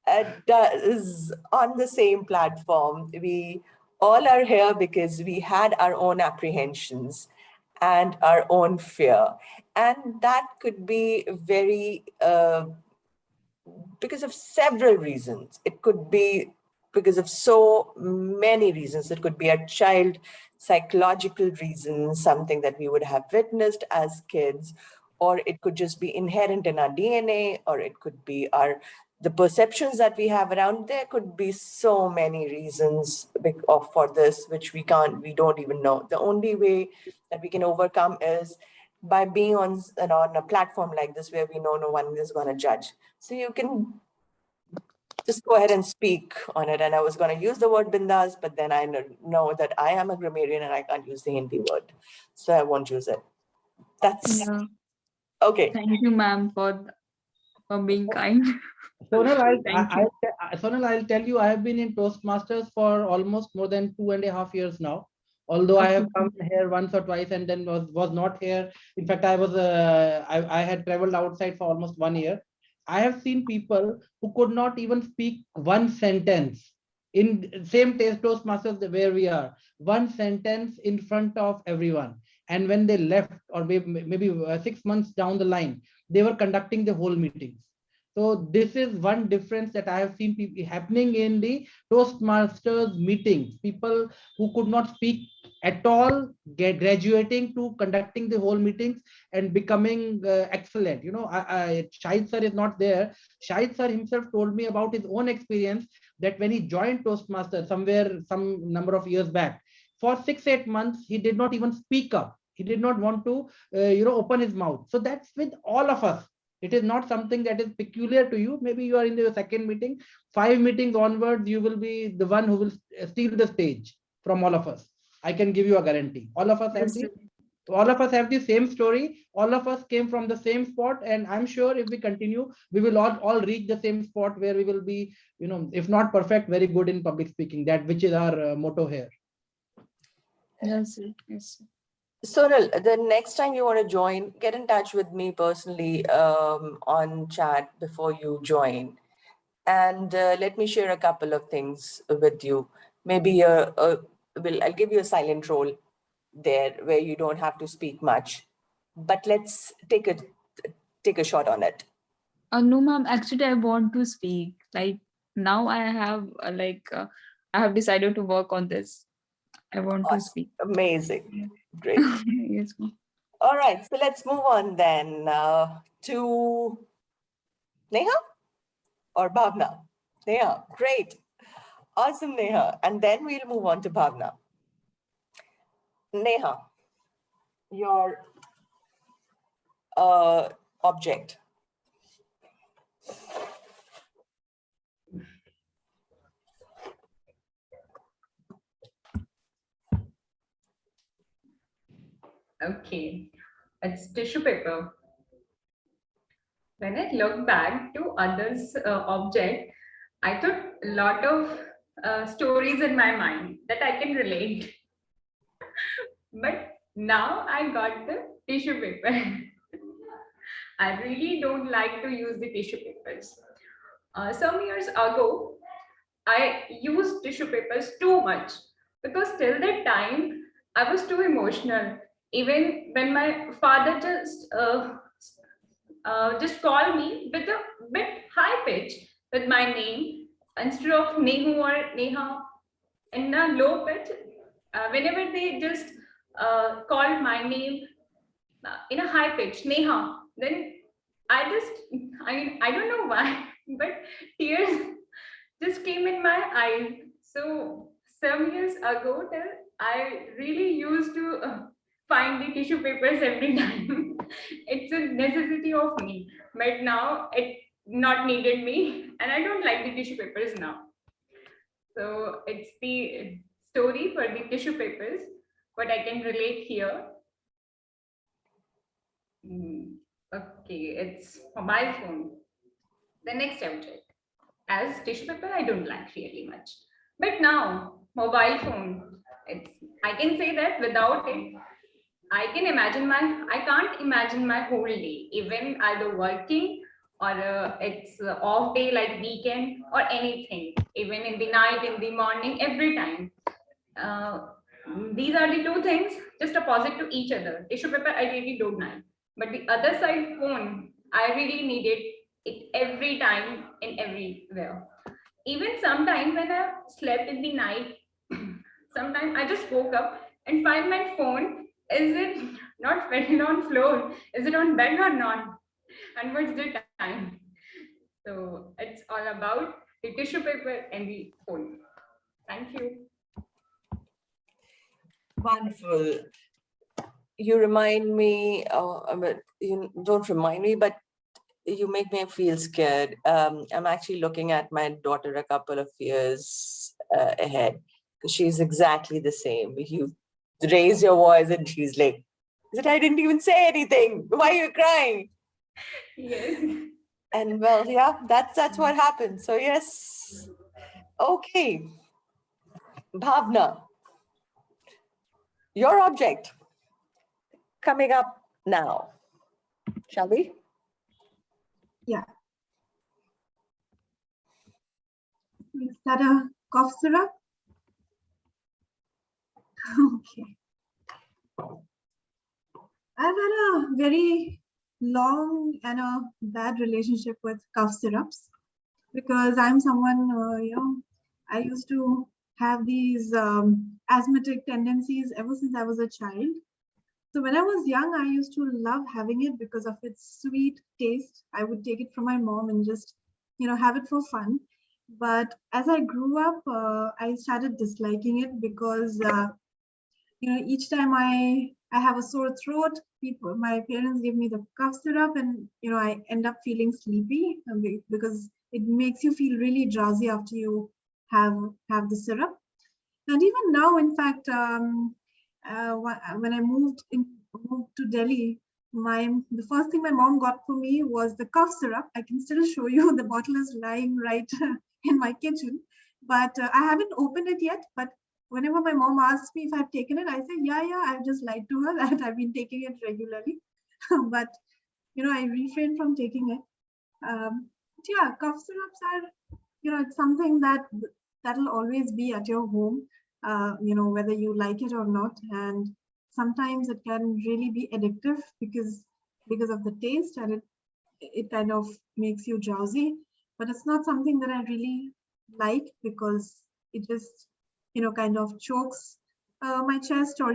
is on the same platform. We all are here because we had our own apprehensions and our own fear. And that could be very, because of several reasons. It could be because of so many reasons. It could be a child psychological reason, something that we would have witnessed as kids, or it could just be inherent in our DNA, or it could be the perceptions that we have around. There could be so many reasons for this, which we don't even know. The only way that we can overcome is by being on a platform like this, where we know no one is going to judge. So you can just go ahead and speak on it. And I was going to use the word bindas, but then I know that I am a grammarian and I can't use the Hindi word. So I won't use it. That's Yeah. okay. Thank you, ma'am, for being kind. Sonal, Thank you. Sonal, I'll tell you, I have been in Toastmasters for almost more than 2.5 years now. Although I have come here once or twice and then was not here. In fact, I had traveled outside for almost 1 year. I have seen people who could not even speak one sentence in same Toastmasters where we are. One sentence in front of everyone. And when they left, or maybe 6 months down the line, they were conducting the whole meetings. So this is one difference that I have seen happening in the Toastmasters meetings. People who could not speak at all, graduating to conducting the whole meetings and becoming excellent. Shahid sir is not there. Shahid sir himself told me about his own experience, that when he joined Toastmasters somewhere, some number of years back, for 6-8 months, he did not even speak up. He did not want to, open his mouth. So that's with all of us. It is not something that is peculiar to you. Maybe you are in the second meeting, 5 meetings onwards, you will be the one who will steal the stage from all of us. I can give you a guarantee. All of us have the same story. All of us came from the same spot, and I'm sure if we continue, we will all reach the same spot where we will be, if not perfect, very good in public speaking. That which is our motto here. Yes, sir. Yes, sir. Sonal, the next time you want to join, get in touch with me personally on chat before you join. And let me share a couple of things with you. Maybe I'll give you a silent role there where you don't have to speak much. But let's take a shot on it. No, ma'am. Actually, I want to speak. Like now, I have decided to work on this. I want to Awesome. speak. Amazing. Great. Yes, ma'am. All right. So let's move on then to Neha or Bhavna. Neha, great. Awesome, Neha. And then we'll move on to Bhavna. Neha, your object. Okay, it's tissue paper. When I look back to others' object, I took a lot of stories in my mind that I can relate. But now I got the tissue paper. I really don't like to use the tissue papers. Some years ago, I used tissue papers too much because till that time I was too emotional. Even when my father just called me with a bit high pitch with my name instead of Nehu or Neha in a low pitch. Whenever they just called my name in a high pitch, Neha, then I don't know why, but tears just came in my eyes. So some years ago, I really used to find the tissue papers every time. It's a necessity of me, but now it not needed me, and I don't like the tissue papers now. So it's the story for the tissue papers, what I can relate here. Okay, it's mobile phone. The next subject. As tissue paper, I don't like really much. But now, mobile phone. It's I can say that without it, I can't imagine my whole day, even either working or it's off day like weekend or anything, even in the night, in the morning, every time. Uh, these are the two things just opposite to each other. Tissue paper, I really don't like. But the other side, phone, I really needed it every time in everywhere. Even sometimes when I slept in the night, sometimes I just woke up and find my phone. Is it not fell on floor? Is it on bed or not? And what's the time? So it's all about the tissue paper and the phone. Thank you. Wonderful. You remind me, you don't remind me, but you make me feel scared. I'm actually looking at my daughter a couple of years ahead, because she's exactly the same. You raise your voice and she's like, I didn't even say anything. Why are you crying? Yes. And well, yeah, that's what happened. So yes. Okay. Bhavna, your object coming up now. Shall we? Yeah. Is that a cough syrup? Okay. I've had a very long and a bad relationship with cough syrups because I'm someone, I used to have these asthmatic tendencies ever since I was a child. So when I was young, I used to love having it because of its sweet taste. I would take it from my mom and just, have it for fun. But as I grew up, I started disliking it because, each time I have a sore throat, my parents give me the cough syrup, and I end up feeling sleepy because it makes you feel really drowsy after you have the syrup. And even now, in fact, when I moved to Delhi, the first thing my mom got for me was the cough syrup. I can still show you, the bottle is lying right in my kitchen, but I haven't opened it yet. But whenever my mom asks me if I've taken it, I say, yeah, I've just lied to her that I've been taking it regularly. But I refrain from taking it. But yeah, cough syrups are, it's something that'll always be at your home, whether you like it or not. And sometimes it can really be addictive because of the taste, and it kind of makes you drowsy. But it's not something that I really like because it just, kind of chokes my chest, or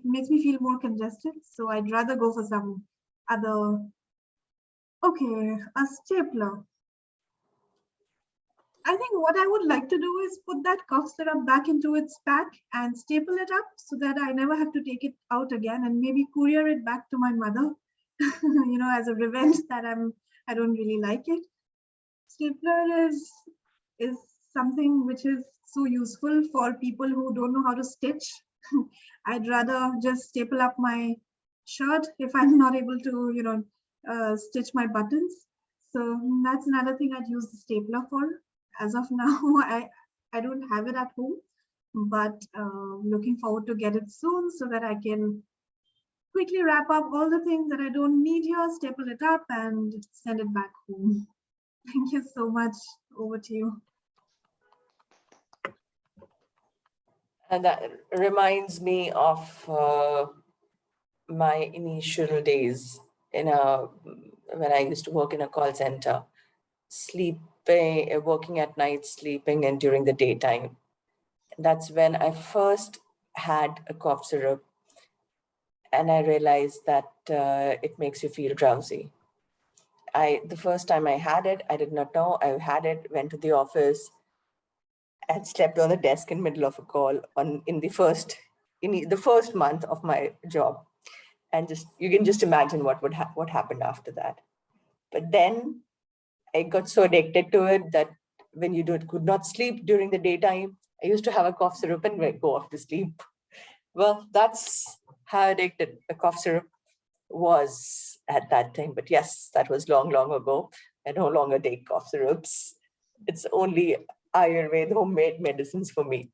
makes me feel more congested. So I'd rather go for some other. Okay, a stapler. I think what I would like to do is put that cough syrup back into its pack and staple it up so that I never have to take it out again, and maybe courier it back to my mother, as a revenge that I don't really like it. Stapler is something which is so useful for people who don't know how to stitch. I'd rather just staple up my shirt if I'm not able to, stitch my buttons. So that's another thing I'd use the stapler for. As of now, I don't have it at home, but looking forward to get it soon so that I can quickly wrap up all the things that I don't need here, staple it up, and send it back home. Thank you so much. Over to you. And that reminds me of my initial days when I used to work in a call center, working at night, sleeping, and during the daytime. That's when I first had a cough syrup, and I realized that it makes you feel drowsy. The first time I had it, I did not know I had it, went to the office and slept on the desk in middle of a call in the first month of my job. And you can just imagine what happened after that. But then I got so addicted to it that when you could not sleep during the daytime, I used to have a cough syrup and go off to sleep. Well, that's how addicted a cough syrup was at that time. But yes, that was long, long ago. I no longer take cough syrups. It's only Ayurveda homemade medicines for me.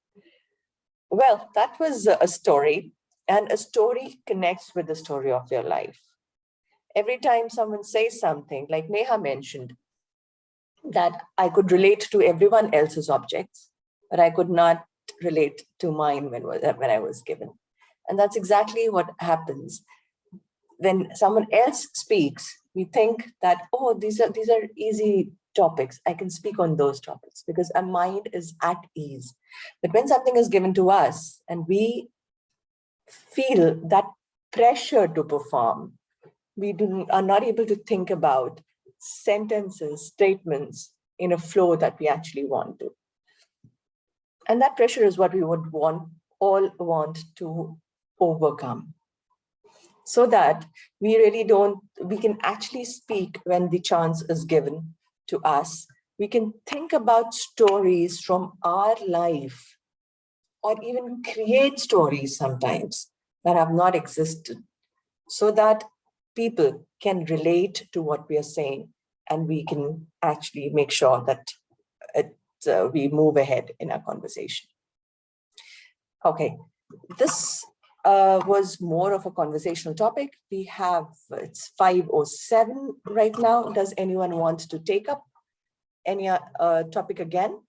Well, that was a story, and a story connects with the story of your life. Every time someone says something, like Neha mentioned, that I could relate to everyone else's objects, but I could not relate to mine when I was given. And that's exactly what happens. When someone else speaks, we think that, oh, these are easy topics. I can speak on those topics because our mind is at ease. But when something is given to us and we feel that pressure to perform, we are not able to think about sentences, statements in a flow that we actually want to. And that pressure is what we would all want to overcome, so that we can actually speak when the chance is given to us. We can think about stories from our life, or even create stories sometimes that have not existed, so that people can relate to what we are saying, and we can actually make sure that we move ahead in our conversation. Okay, this was more of a conversational topic. It's 5:07 right now. Does anyone want to take up any topic again?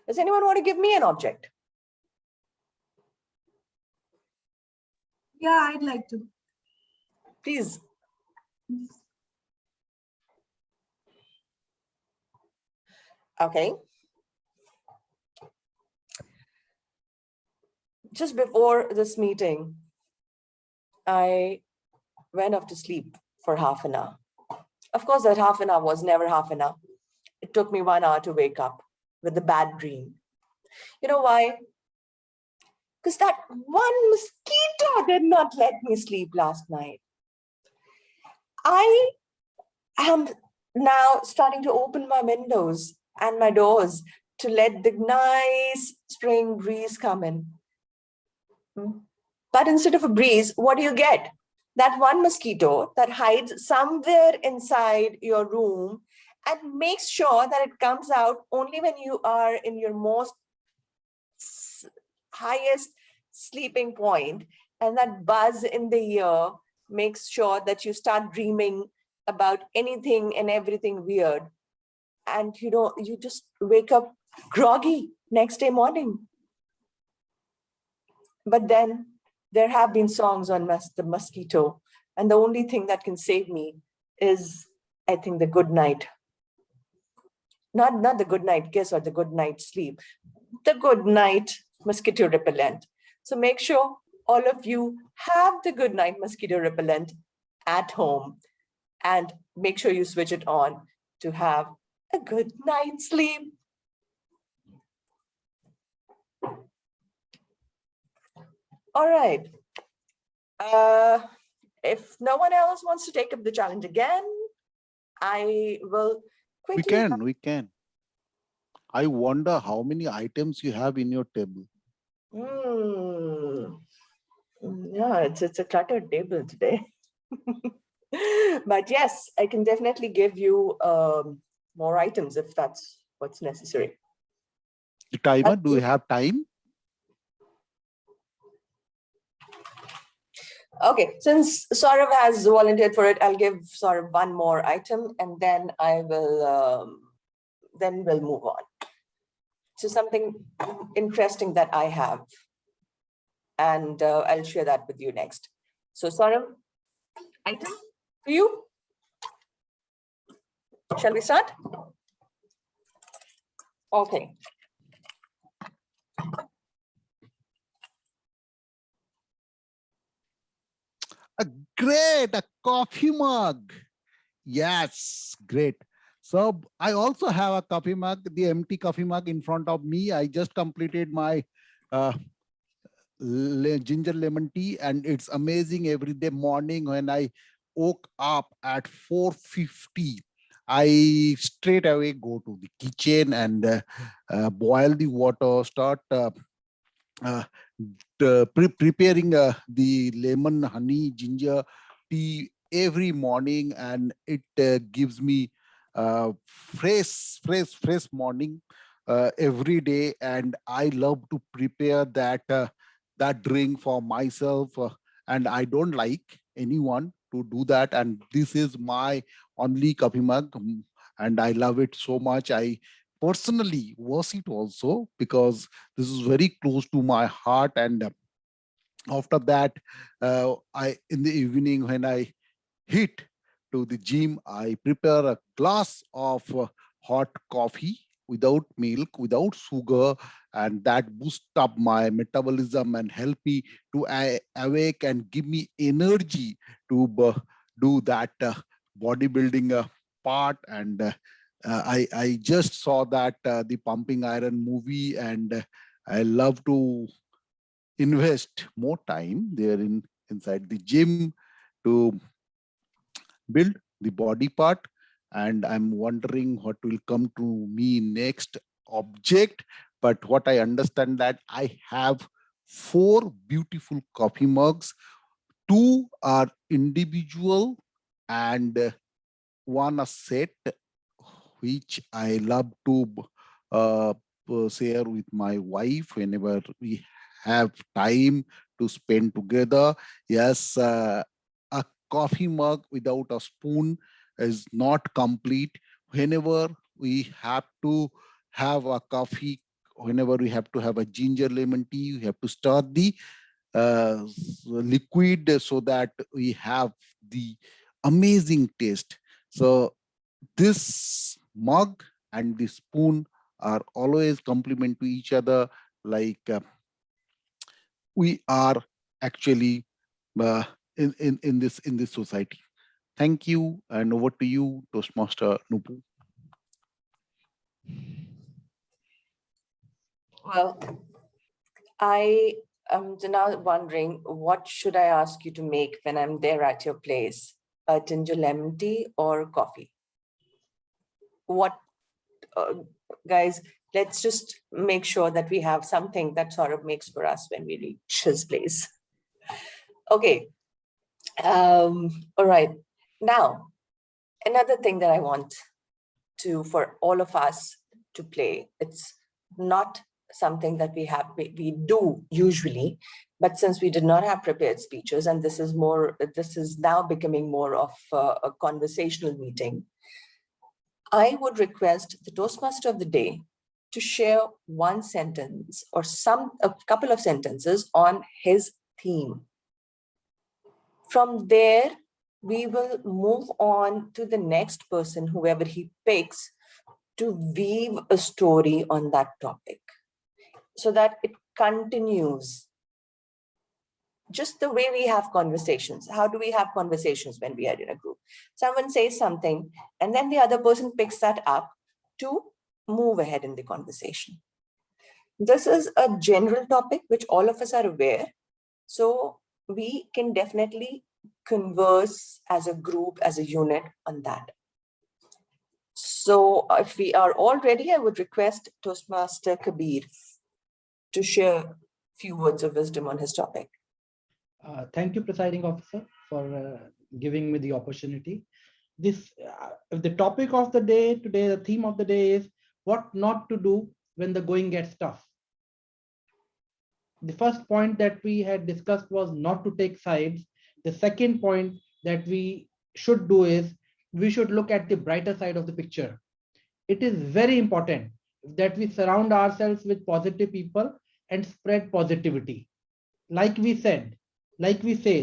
Does anyone want to give me an object? Yeah, I'd like to. Please. Okay. Just before this meeting, I went off to sleep for half an hour. Of course, that half an hour was never half an hour. It took me 1 hour to wake up with a bad dream. You know why? Because that one mosquito did not let me sleep last night. I am now starting to open my windows and my doors to let the nice spring breeze come in. But instead of a breeze, what do you get? That one mosquito that hides somewhere inside your room and makes sure that it comes out only when you are in your most highest sleeping point, and that buzz in the ear makes sure that you start dreaming about anything and everything weird, and you just wake up groggy next day morning. But then there have been songs on the mosquito, and the only thing that can save me is, I think, the good night. Not the good night kiss or the good night sleep, the good night mosquito repellent. So make sure all of you have the good night mosquito repellent at home, and make sure you switch it on to have a good night's sleep. All right. If no one else wants to take up the challenge again, I will quickly. We can. I wonder how many items you have in your table. Yeah, it's a cluttered table today. But yes, I can definitely give you more items if that's what's necessary. The timer, do you have time? Okay, since Saurav has volunteered for it, I'll give Saurav one more item, and then I will, then we'll move on to something interesting that I have, and I'll share that with you next. So Saurav, item for you. Shall we start? Okay. A great Great, a coffee mug. Yes, great. So I also have a coffee mug, the empty coffee mug in front of me. I just completed my uh, ginger lemon tea, and it's amazing. Every day morning when I woke up at 4:50, I straight away go to the kitchen and boil the water, start uh, preparing the lemon, honey, ginger tea every morning, and it gives me fresh morning every day. And I love to prepare that drink for myself, and I don't like anyone to do that. And this is my only coffee mug, and I love it so much. I personally was it also because this is very close to my heart. And after that, I in the evening when I hit to the gym, I prepare a glass of hot coffee without milk, without sugar, and that boosts up my metabolism and help me to awake and give me energy to do that bodybuilding part. And I just saw that the Pumping Iron movie, and I love to invest more time there inside the gym to build the body part. And I'm wondering what will come to me next object. But what I understand that I have 4 beautiful coffee mugs. 2 are individual, and one a set, which I love to share with my wife whenever we have time to spend together. Yes, a coffee mug without a spoon is not complete. Whenever we have to have a coffee, whenever we have to have a ginger lemon tea, we have to stir the liquid so that we have the amazing taste. So this mug and the spoon are always complement to each other, like we are actually uh, in this society. Thank you, and over to you, Toastmaster Nupu. Well, I am now wondering, what should I ask you to make when I'm there at your place? A ginger lemon tea or coffee? What, guys, let's just make sure that we have something that sort of makes for us when we reach his place. Okay. All right. Now, another thing that I want for all of us to play, it's not something that we do usually, but since we did not have prepared speeches, and this is now becoming more of a conversational meeting, I would request the Toastmaster of the day to share one sentence or a couple of sentences on his theme. From there, we will move on to the next person, whoever he picks, to weave a story on that topic so that it continues. Just the way we have conversations. How do we have conversations when we are in a group? Someone says something, and then the other person picks that up to move ahead in the conversation. This is a general topic which all of us are aware. So we can definitely converse as a group, as a unit on that. So if we are all ready, I would request Toastmaster Kabir to share a few words of wisdom on his topic. Thank you, Presiding Officer, for giving me the opportunity. The topic of the day today, the theme of the day is what not to do when the going gets tough. The first point that we had discussed was not to take sides. The second point that we should do is we should look at the brighter side of the picture. It is very important that we surround ourselves with positive people and spread positivity. Like we say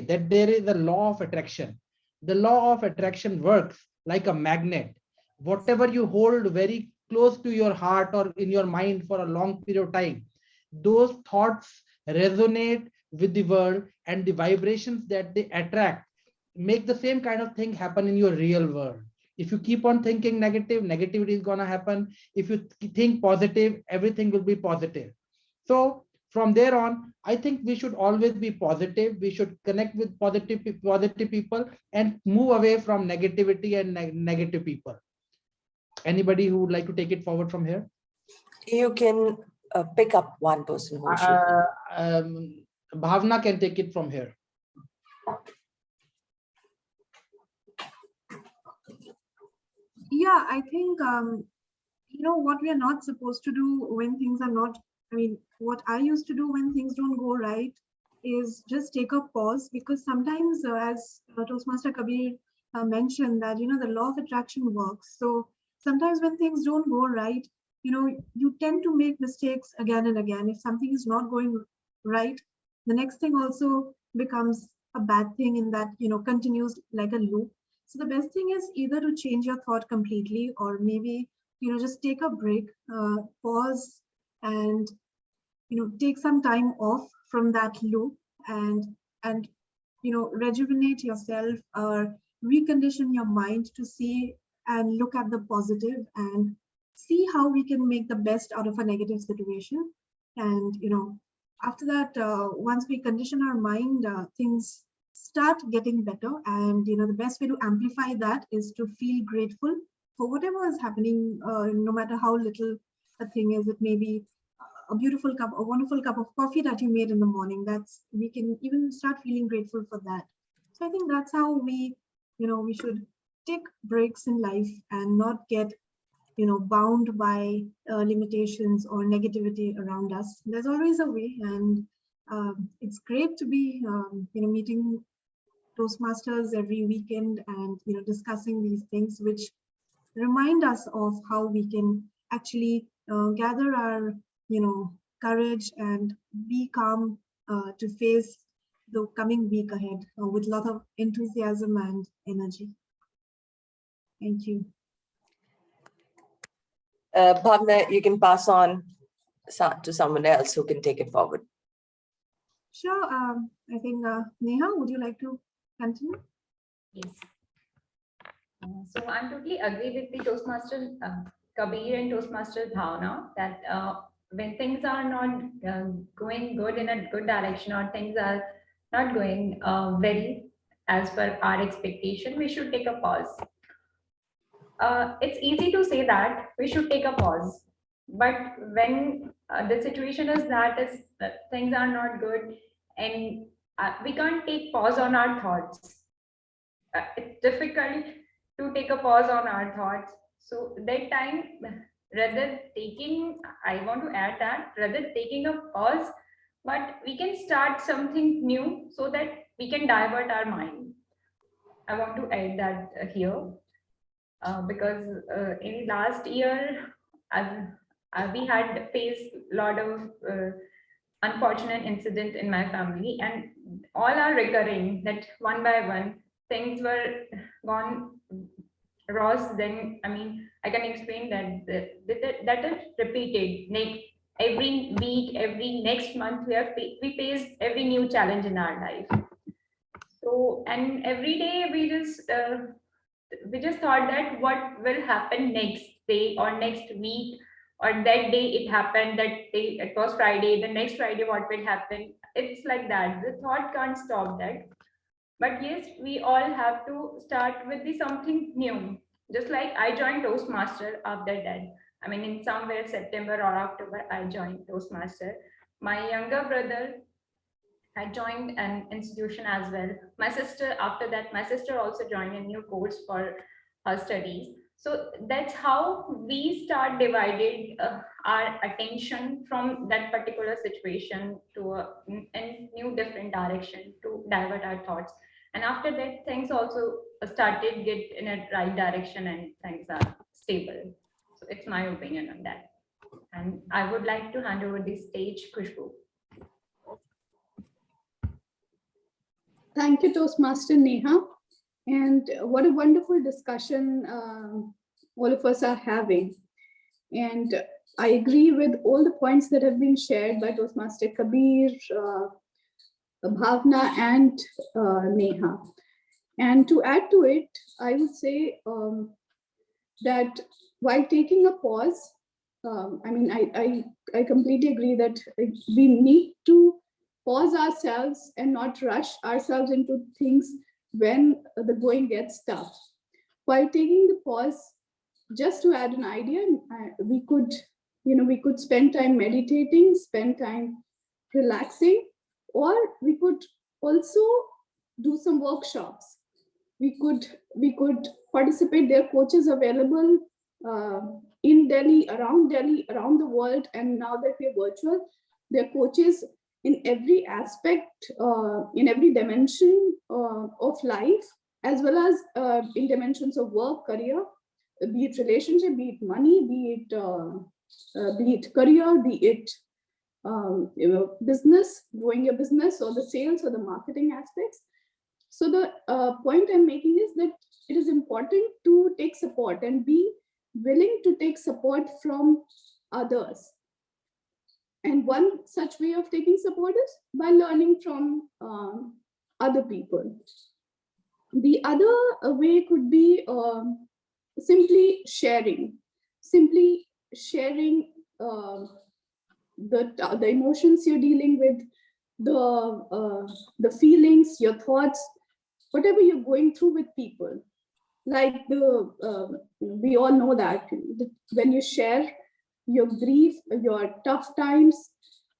that there is a law of attraction. The law of attraction works like a magnet. Whatever you hold very close to your heart or in your mind for a long period of time, those thoughts resonate with the world, and the vibrations that they attract make the same kind of thing happen in your real world. If you keep on thinking negative, negativity is going to happen. If you think positive, everything will be positive. So from there on, I think we should always be positive. We should connect with positive people and move away from negativity and negative people. Anybody who would like to take it forward from here? You can pick up one person who should. Bhavna can take it from here. Yeah, I think, what we are not supposed to do when things are not, what I used to do when things don't go right is just take a pause, because sometimes, as Toastmaster Kabir mentioned, that, the law of attraction works. So sometimes when things don't go right, you tend to make mistakes again and again. If something is not going right, the next thing also becomes a bad thing, in that, continues like a loop. So the best thing is either to change your thought completely, or maybe, just take a break, pause, and, take some time off from that loop, and rejuvenate yourself, or recondition your mind to see and look at the positive, and see how we can make the best out of a negative situation. And, after that, once we condition our mind, things start getting better. And, the best way to amplify that is to feel grateful for whatever is happening, no matter how little a thing is. It may be a wonderful cup of coffee that you made in the morning. We can even start feeling grateful for that. So I think that's how we should take breaks in life and not get, bound by limitations or negativity around us. There's always a way, and it's great to be, meeting Toastmasters every weekend, and, discussing these things, which remind us of how we can actually gather our, courage and be calm to face the coming week ahead with a lot of enthusiasm and energy. Thank you. Bhavna, you can pass on to someone else who can take it forward. Sure. I think, Neha, would you like to continue? Yes. So I'm totally agree with the Toastmaster Kabir and Toastmaster Bhavna that when things are not going good in a good direction, or things are not going very as per our expectation, we should take a pause. It's easy to say that we should take a pause, but when the situation is that things are not good, and we can't take pause on our thoughts. It's difficult to take a pause on our thoughts. So that time, I want to add that rather taking a pause, but we can start something new so that we can divert our mind. I want to add that here. Because in last year, we had faced a lot of unfortunate incident in my family, and all are recurring that one by one things were gone Ross. Then I can explain that is repeated. Every week, every next month, we face every new challenge in our life. So, and every day we just thought that what will happen next day or next week, or that day it happened, that day it was Friday, the next Friday what will happen. It's like that, the thought can't stop that. But yes, we all have to start with something new. Just like I joined Toastmaster after that, in somewhere September or October I joined Toastmaster. My younger brother I joined an institution as well. After that, my sister also joined a new course for her studies. So that's how we start divided our attention from that particular situation to a new different direction to divert our thoughts. And after that, things also started get in a right direction and things are stable. So it's my opinion on that. And I would like to hand over the stage, Khushbu. Thank you, Toastmaster Neha. And what a wonderful discussion all of us are having. And I agree with all the points that have been shared by Toastmaster Kabir, Bhavna, and Neha. And to add to it, I would say that while taking a pause, I completely agree that we need to pause ourselves and not rush ourselves into things when the going gets tough. While taking the pause, just to add an idea, we could spend time meditating, spend time relaxing, or we could also do some workshops. We could participate. There are coaches available in Delhi, around the world, and now that we're virtual, there are coaches in every aspect, in every dimension of life, as well as in dimensions of work, career, be it relationship, be it money, be it career, be it business, growing your business, or the sales or the marketing aspects. So the point I'm making is that it is important to take support and be willing to take support from others. And one such way of taking support is by learning from other people. The other way could be simply sharing the emotions you're dealing with, the feelings, your thoughts, whatever you're going through with people. Like we all know that when you share your grief, your tough times,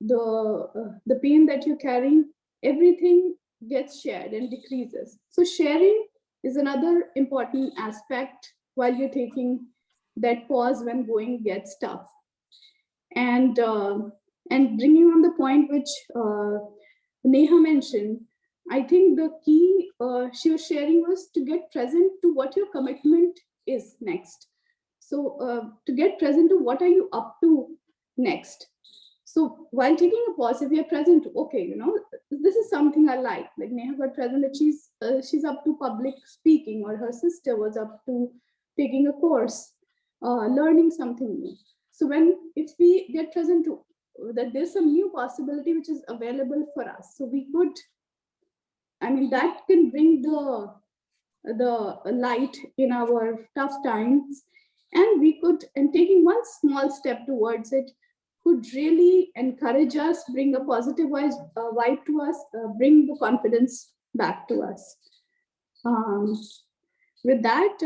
the pain that you're carrying, everything gets shared and decreases. So sharing is another important aspect while you're taking that pause when going gets tough. And bringing on the point which Neha mentioned, I think the key she was sharing was to get present to what your commitment is next. So to get present to what are you up to next. So while taking a pause, if you're present to, okay, this is something I like Neha got present that she's up to public speaking, or her sister was up to taking a course, learning something new. So if we get present to that there's some new possibility which is available for us, so we could, that can bring the light in our tough times, and taking one small step towards it could really encourage us, bring a positive vibe to us, bring the confidence back to us. With that,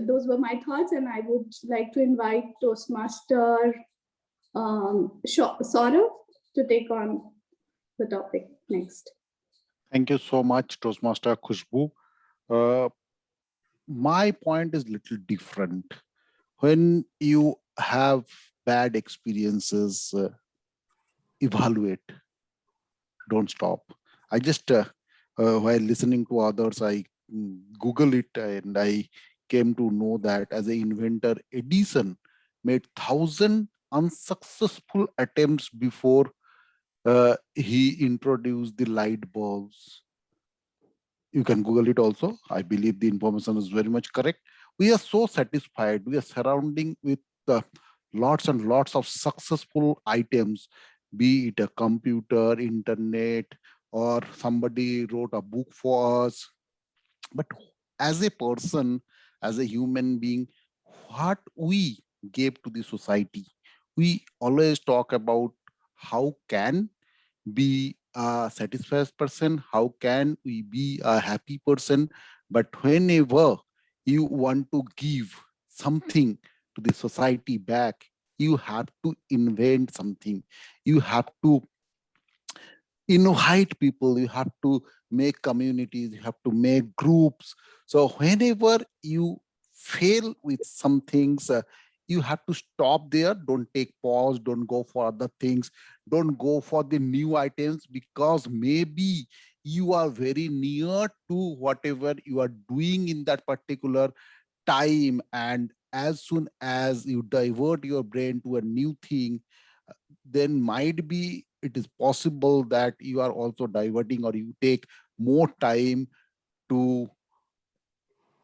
those were my thoughts, and I would like to invite Toastmaster Saurav to take on the topic next. Thank you so much, Toastmaster Khushbu. My point is little different. When you have bad experiences, evaluate, don't stop. I just, while listening to others, I Google it, and I came to know that as an inventor, Edison made 1,000 unsuccessful attempts before he introduced the light bulbs. You can Google it also. I believe the information is very much correct. We are so satisfied. We are surrounding with lots and lots of successful items, be it a computer, internet, or somebody wrote a book for us. But as a person, as a human being, what we gave to the society, we always talk about how can be a satisfied person, how can we be a happy person. But whenever you want to give something to the society back, you have to invent something, you have to invite people, you have to make communities, you have to make groups. So whenever you fail with some things, you have to stop there. Don't take pause, don't go for other things, don't go for the new items, because maybe you are very near to whatever you are doing in that particular time, and as soon as you divert your brain to a new thing, then might be it is possible that you are also diverting, or you take more time to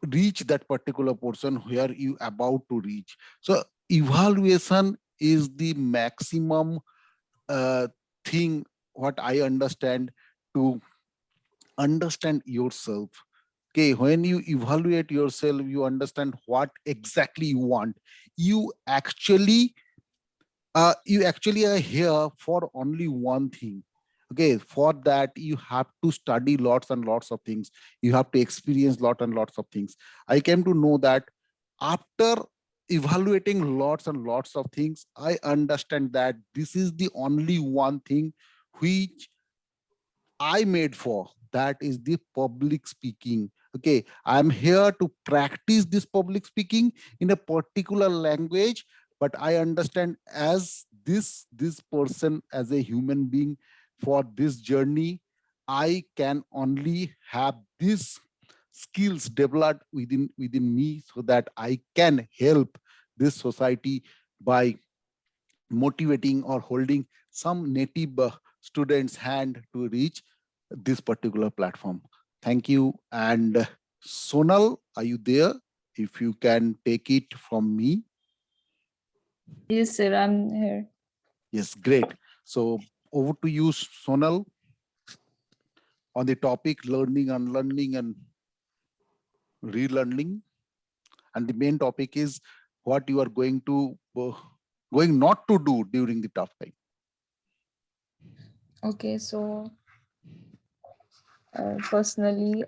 reach that particular portion where you about to reach. So evaluation is the maximum thing what I understand to understand yourself. Okay, when you evaluate yourself, you understand what exactly you want. You actually are here for only one thing. Okay, for that you have to study lots and lots of things. You have to experience lot and lots of things. I came to know that after evaluating lots and lots of things, I understand that this is the only one thing which I made for, that is the public speaking. Okay, I'm here to practice this public speaking in a particular language, but I understand as this person, as a human being, for this journey, I can only have these skills developed within me so that I can help this society by motivating or holding some native students' hand to reach this particular platform. Thank you. And Sonal, are you there? If you can take it from me. Yes, sir, I'm here. Yes, great. So over to you, Sonal, on the topic learning, unlearning, and relearning. And the main topic is what you are going not to do during the tough time. Okay, so personally,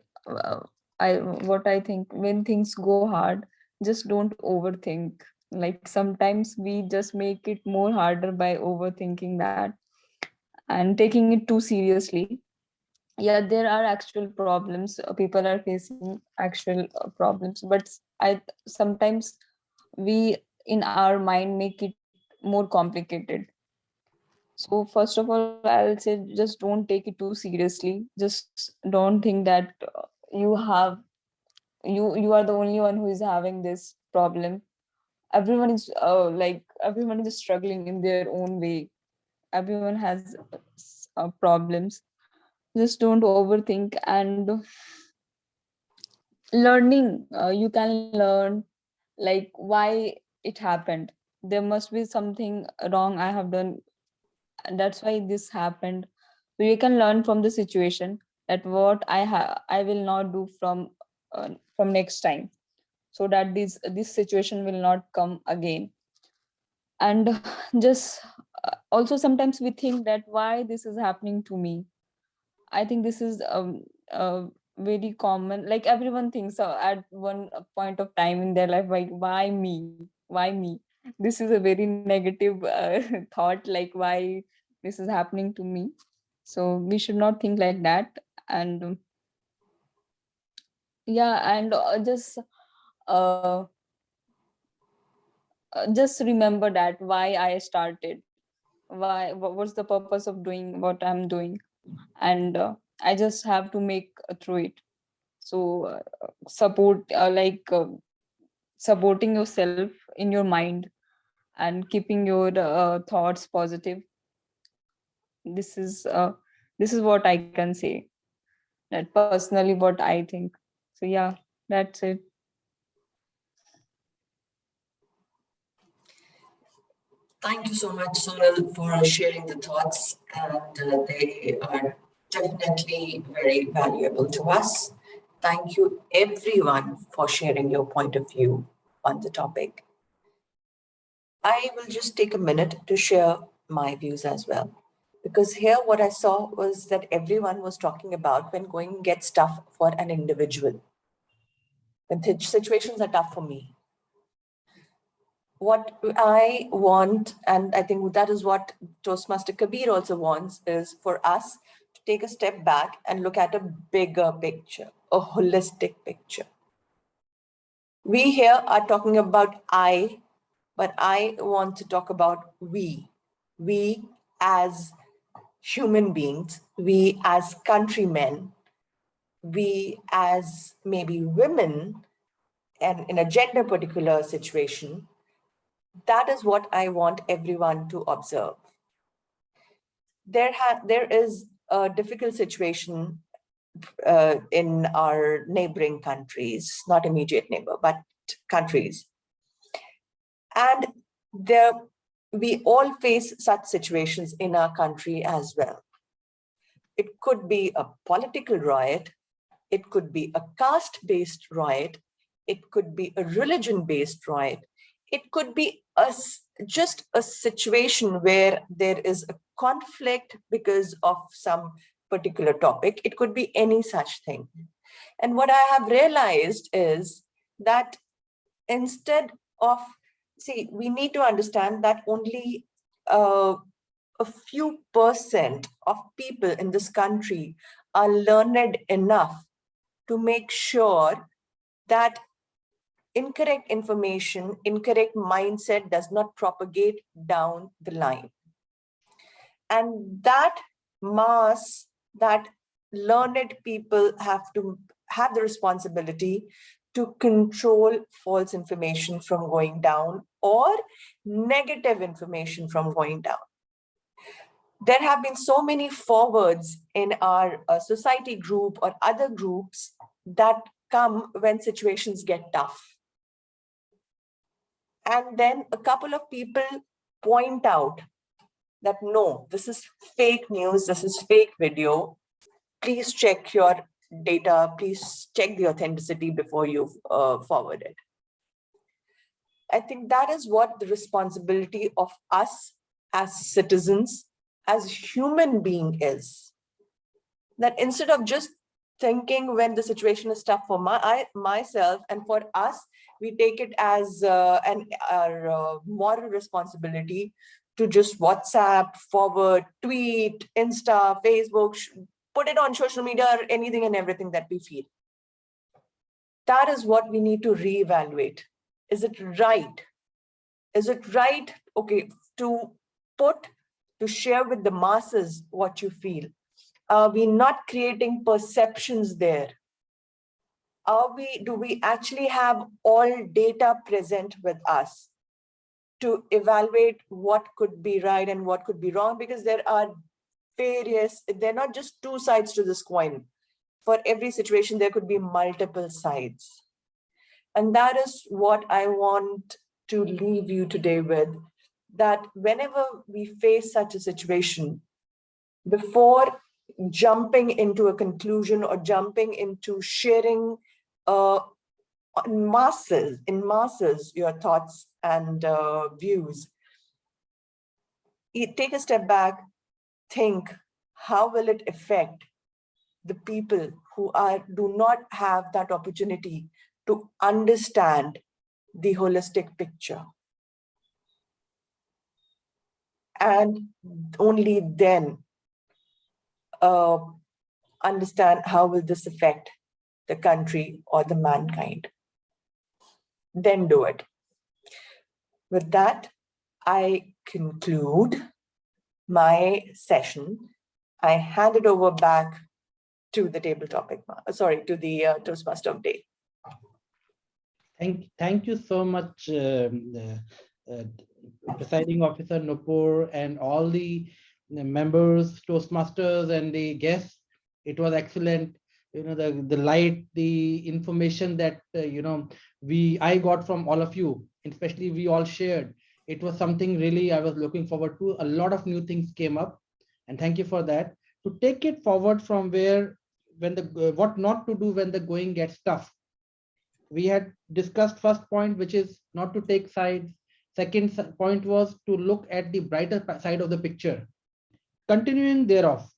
I what I think, when things go hard, just don't overthink. Like sometimes we just make it more harder by overthinking that and taking it too seriously. Yeah, there are actual problems. People are facing actual problems, but I sometimes we in our mind make it more complicated. So first of all, I'll say just don't take it too seriously. Just don't think that you have you are the only one who is having this problem. Everyone is everyone is struggling in their own way. Everyone has problems. Just don't overthink. And learning, you can learn like why it happened. There must be something wrong I have done, and that's why this happened. So you can learn from the situation that what I will not do from next time, so that this situation will not come again. And just also sometimes we think that why this is happening to me. I think this is very common. Like everyone thinks at one point of time in their life, like why me? Why me? This is a very negative thought. Like why this is happening to me? So we should not think like that. And yeah, and uh, just remember that why I started. What's the purpose of doing what I'm doing? And I just have to make through it. So supporting yourself in your mind and keeping your thoughts positive. This is what I can say, that personally what I think. So yeah, that's it. Thank you so much, Sonal, for sharing the thoughts, and they are definitely very valuable to us. Thank you, everyone, for sharing your point of view on the topic. I will just take a minute to share my views as well. Because here, what I saw was that everyone was talking about when going gets tough for an individual, when situations are tough for me. What I want, and I think that is what Toastmaster Kabir also wants, is for us to take a step back and look at a bigger picture, a holistic picture. We here are talking about I, but I want to talk about we. We as human beings, we as countrymen, we as maybe women, and in a gender particular situation. That is what I want everyone to observe. There is a difficult situation in our neighboring countries, not immediate neighbor, but countries. And we all face such situations in our country as well. It could be a political riot. It could be a caste-based riot. It could be a religion-based riot. It could be just a situation where there is a conflict because of some particular topic. It could be any such thing. And what I have realized is that instead of, see, we need to understand that only a few percent of people in this country are learned enough to make sure that incorrect information, incorrect mindset does not propagate down the line. And that mass, that learned people have to have the responsibility to control false information from going down or negative information from going down. There have been so many forwards in our society group or other groups that come when situations get tough. And then a couple of people point out that, no, this is fake news, this is fake video. Please check your data, please check the authenticity before you forward it. I think that is what the responsibility of us as citizens, as human being is. That instead of just thinking when the situation is tough for myself and for us, we take it as our moral responsibility to just WhatsApp, forward, tweet, Insta, Facebook, put it on social media or anything and everything that we feel. That is what we need to reevaluate. Is it right? Is it right, okay, to share with the masses what you feel? Are we not creating perceptions there? Do we actually have all data present with us to evaluate what could be right and what could be wrong? Because there are they're not just two sides to this coin. For every situation, there could be multiple sides. And that is what I want to leave you today with, that whenever we face such a situation, before jumping into a conclusion or jumping into sharing in masses your thoughts and views, take a step back, think, how will it affect the people who do not have that opportunity to understand the holistic picture? And only then understand how will this affect the country or the mankind. Then do it. With that, I conclude my session. I hand it over back to the table topic, to the Toastmaster of Day. Thank you so much, Presiding Officer Nupur, and all the members, Toastmasters, and the guests. It was excellent. The light, the information that I got from all of you, especially we all shared. It was something really I was looking forward to. A lot of new things came up, and thank you for that. To take it forward from what not to do when the going gets tough. We had discussed first point, which is not to take sides. Second point was to look at the brighter side of the picture. Continuing thereof,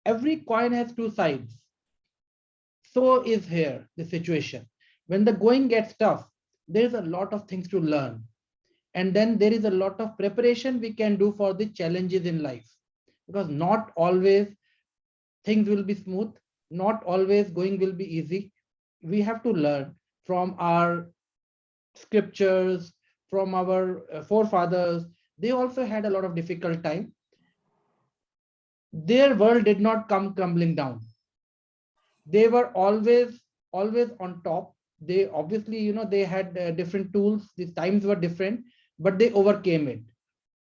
every coin has two sides. So is here the situation. When the going gets tough, there's a lot of things to learn. And then there is a lot of preparation we can do for the challenges in life. Because not always things will be smooth. Not always going will be easy. We have to learn from our scriptures, from our forefathers. They also had a lot of difficult time. Their world did not come crumbling down. They were always on top. They obviously, they had different tools. The times were different, but they overcame it.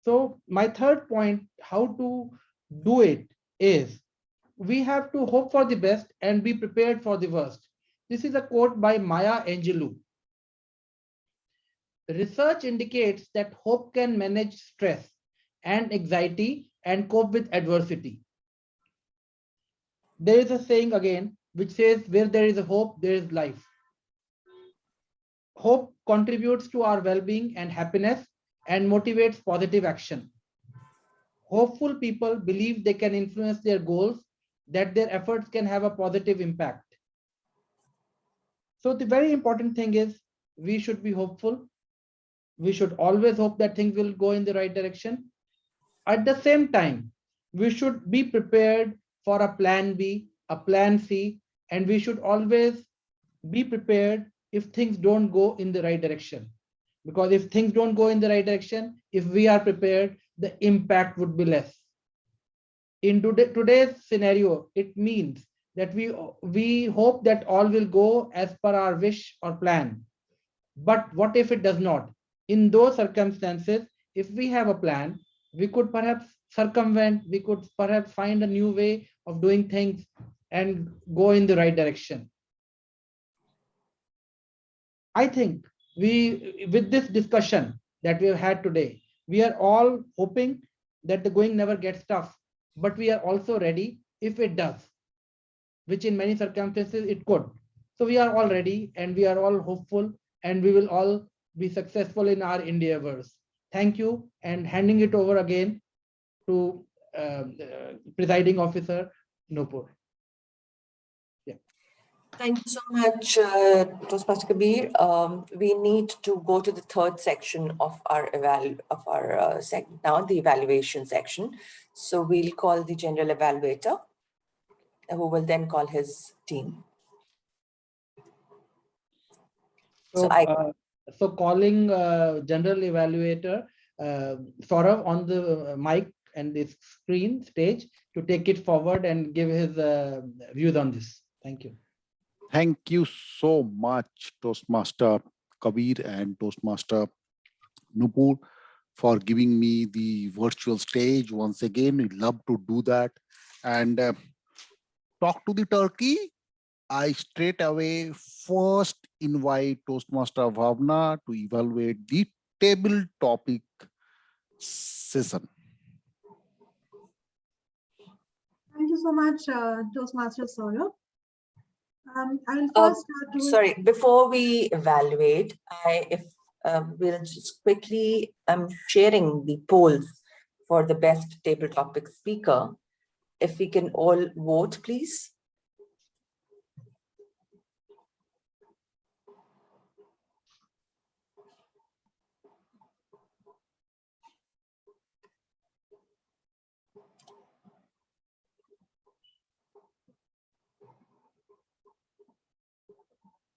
So my third point, how to do it, is we have to hope for the best and be prepared for the worst. This is a quote by Maya Angelou. Research indicates that hope can manage stress and anxiety and cope with adversity. there is a saying again, which says, where there is a hope, there is life. Hope contributes to our well-being and happiness and motivates positive action. Hopeful people believe they can influence their goals, that their efforts can have a positive impact. So the very important thing is we should be hopeful. We should always hope that things will go in the right direction. At the same time, we should be prepared for a plan B, a plan C, and we should always be prepared if things don't go in the right direction. Because if things don't go in the right direction, if we are prepared, the impact would be less. In today's scenario, it means that we hope that all will go as per our wish or plan. But what if it does not? In those circumstances, if we have a plan, we could perhaps circumvent, we could perhaps find a new way of doing things and go in the right direction. I think with this discussion that we have had today, we are all hoping that the going never gets tough, but we are also ready if it does, which in many circumstances it could. So we are all ready and we are all hopeful and we will all be successful in our endeavors. Thank you, and handing it over again to presiding officer Nupur. Thank you so much, Toastmaster Kabir. We need to go to the third section of our segment now, the evaluation section. So we'll call the general evaluator, who will then call his team. So calling general evaluator Saurav on the mic and the screen stage to take it forward and give his views on this. Thank you. Thank you so much, Toastmaster Kabir and Toastmaster Nupur, for giving me the virtual stage once again. We love to do that. And talk to the turkey. I straight away first invite Toastmaster Bhavna to evaluate the table topic session. Thank you so much, Toastmaster Saurav. I'll first start with... Sorry, before we evaluate, we'll just quickly, I'm sharing the polls for the best table topic speaker. If we can all vote, please.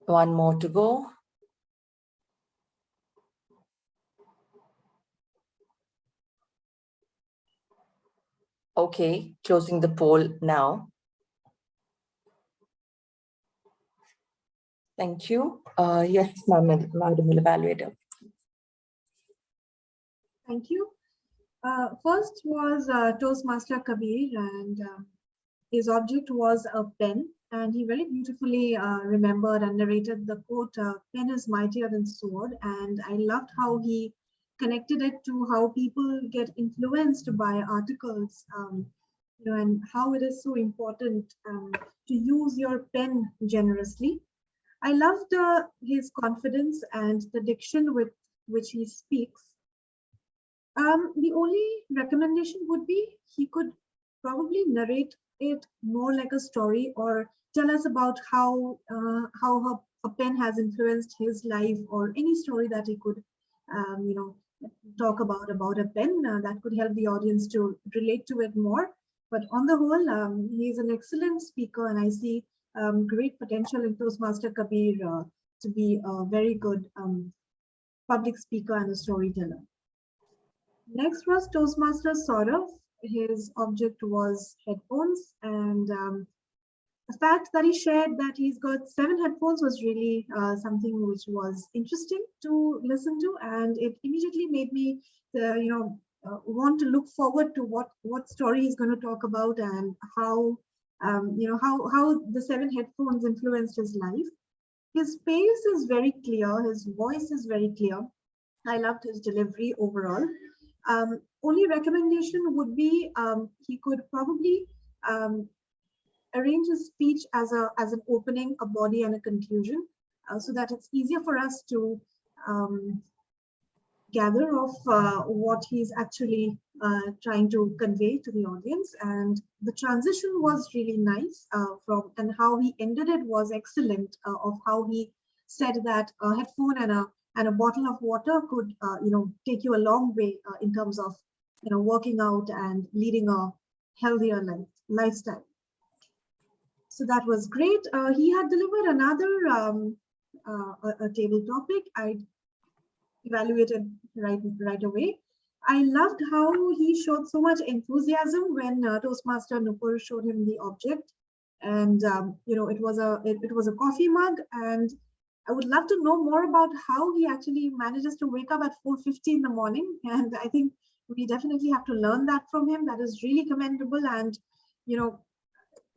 One more to go. Okay, closing the poll now. Thank you. Yes, Madam Evaluator. Thank you. First was Toastmaster Kabir, and his object was a pen, and he very beautifully remembered and narrated the quote, "Pen is mightier than sword," and I loved how he connected it to how people get influenced by articles, and how it is so important to use your pen generously. I loved his confidence and the diction with which he speaks. The only recommendation would be he could probably narrate it more like a story, or tell us about how a pen has influenced his life, or any story that he could talk about a pen that could help the audience to relate to it more. But on the whole, he's an excellent speaker, and I see great potential in Toastmaster Kabir to be a very good public speaker and a storyteller. Next was Toastmaster Saurav. His object was headphones, and the fact that he shared that he's got 7 headphones was really something which was interesting to listen to, and it immediately made me want to look forward to what story he's going to talk about, and how the 7 headphones influenced his life. His pace is very clear, his voice is very clear. I loved his delivery overall. Only recommendation would be he could probably arrange his speech as an opening, a body, and a conclusion, so that it's easier for us to gather of what he's actually trying to convey to the audience. And the transition was really nice and how he ended it was excellent, of how he said that a headphone and a bottle of water could take you a long way in terms of working out and leading a healthier lifestyle. So that was great. He had delivered another a table topic. I evaluated right away. I loved how he showed so much enthusiasm when Toastmaster Nupur showed him the object, and it was a coffee mug, and I would love to know more about how he actually manages to wake up at 4:50 in the morning, and I think we definitely have to learn that from him. That is really commendable, and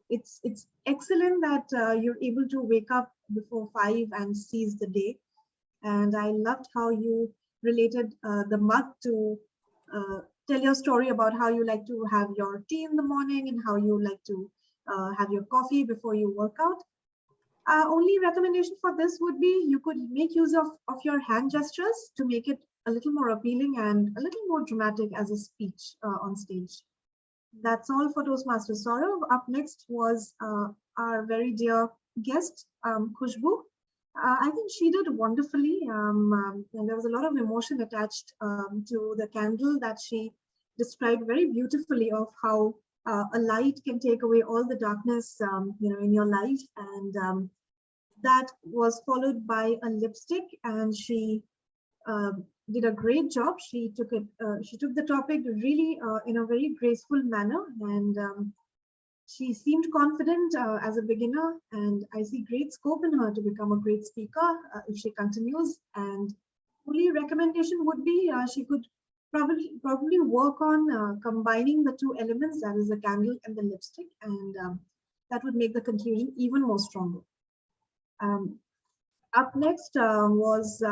it's excellent that you're able to wake up before 5 and seize the day. And I loved how you related the mug to tell your story about how you like to have your tea in the morning and how you like to have your coffee before you work out. Only recommendation for this would be you could make use of your hand gestures to make it a little more appealing and a little more dramatic as a speech on stage. That's all for Toastmasters Saurav. Up next was our very dear guest, Khushbu. I think she did wonderfully, and there was a lot of emotion attached to the candle that she described very beautifully of how a light can take away all the darkness, in your life. And that was followed by a lipstick, and she did a great job. She took the topic really in a very graceful manner, and she seemed confident as a beginner, and I see great scope in her to become a great speaker if she continues. And only recommendation would be she could probably work on combining the two elements, that is the candle and the lipstick, and that would make the conclusion even more stronger. Up next was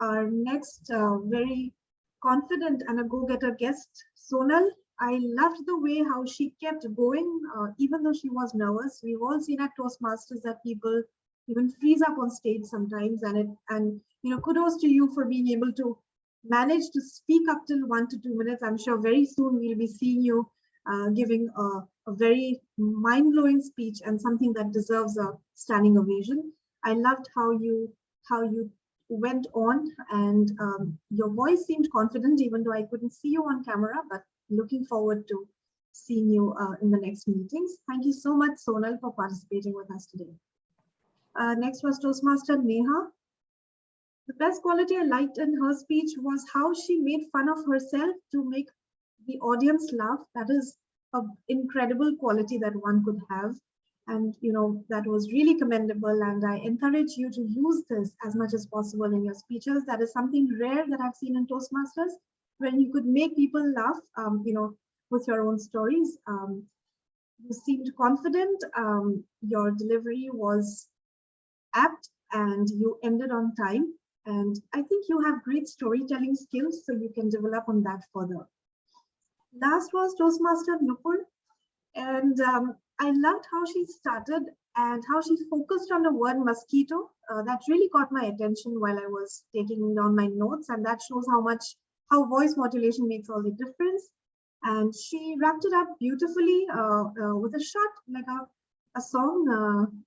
our next very confident and a go-getter guest, Sonal. I loved the way how she kept going, even though she was nervous. We've all seen at Toastmasters that people even freeze up on stage sometimes, and kudos to you for being able to manage to speak up till 1 to 2 minutes. I'm sure very soon we'll be seeing you giving a very mind-blowing speech and something that deserves a standing ovation. I loved how you went on, and your voice seemed confident, even though I couldn't see you on camera, but looking forward to seeing you in the next meetings. Thank you so much, Sonal, for participating with us today. Next was Toastmaster Neha. The best quality I liked in her speech was how she made fun of herself to make the audience laugh. That is an incredible quality that one could have. And that was really commendable, and I encourage you to use this as much as possible in your speeches. That is something rare that I've seen in Toastmasters, when you could make people laugh, with your own stories. You seemed confident, your delivery was apt, and you ended on time. And I think you have great storytelling skills, so you can develop on that further. Last was Toastmaster Nupur, and I loved how she started and how she focused on the word mosquito. That really caught my attention while I was taking down my notes, and that shows how voice modulation makes all the difference. And she wrapped it up beautifully with a shot, like a song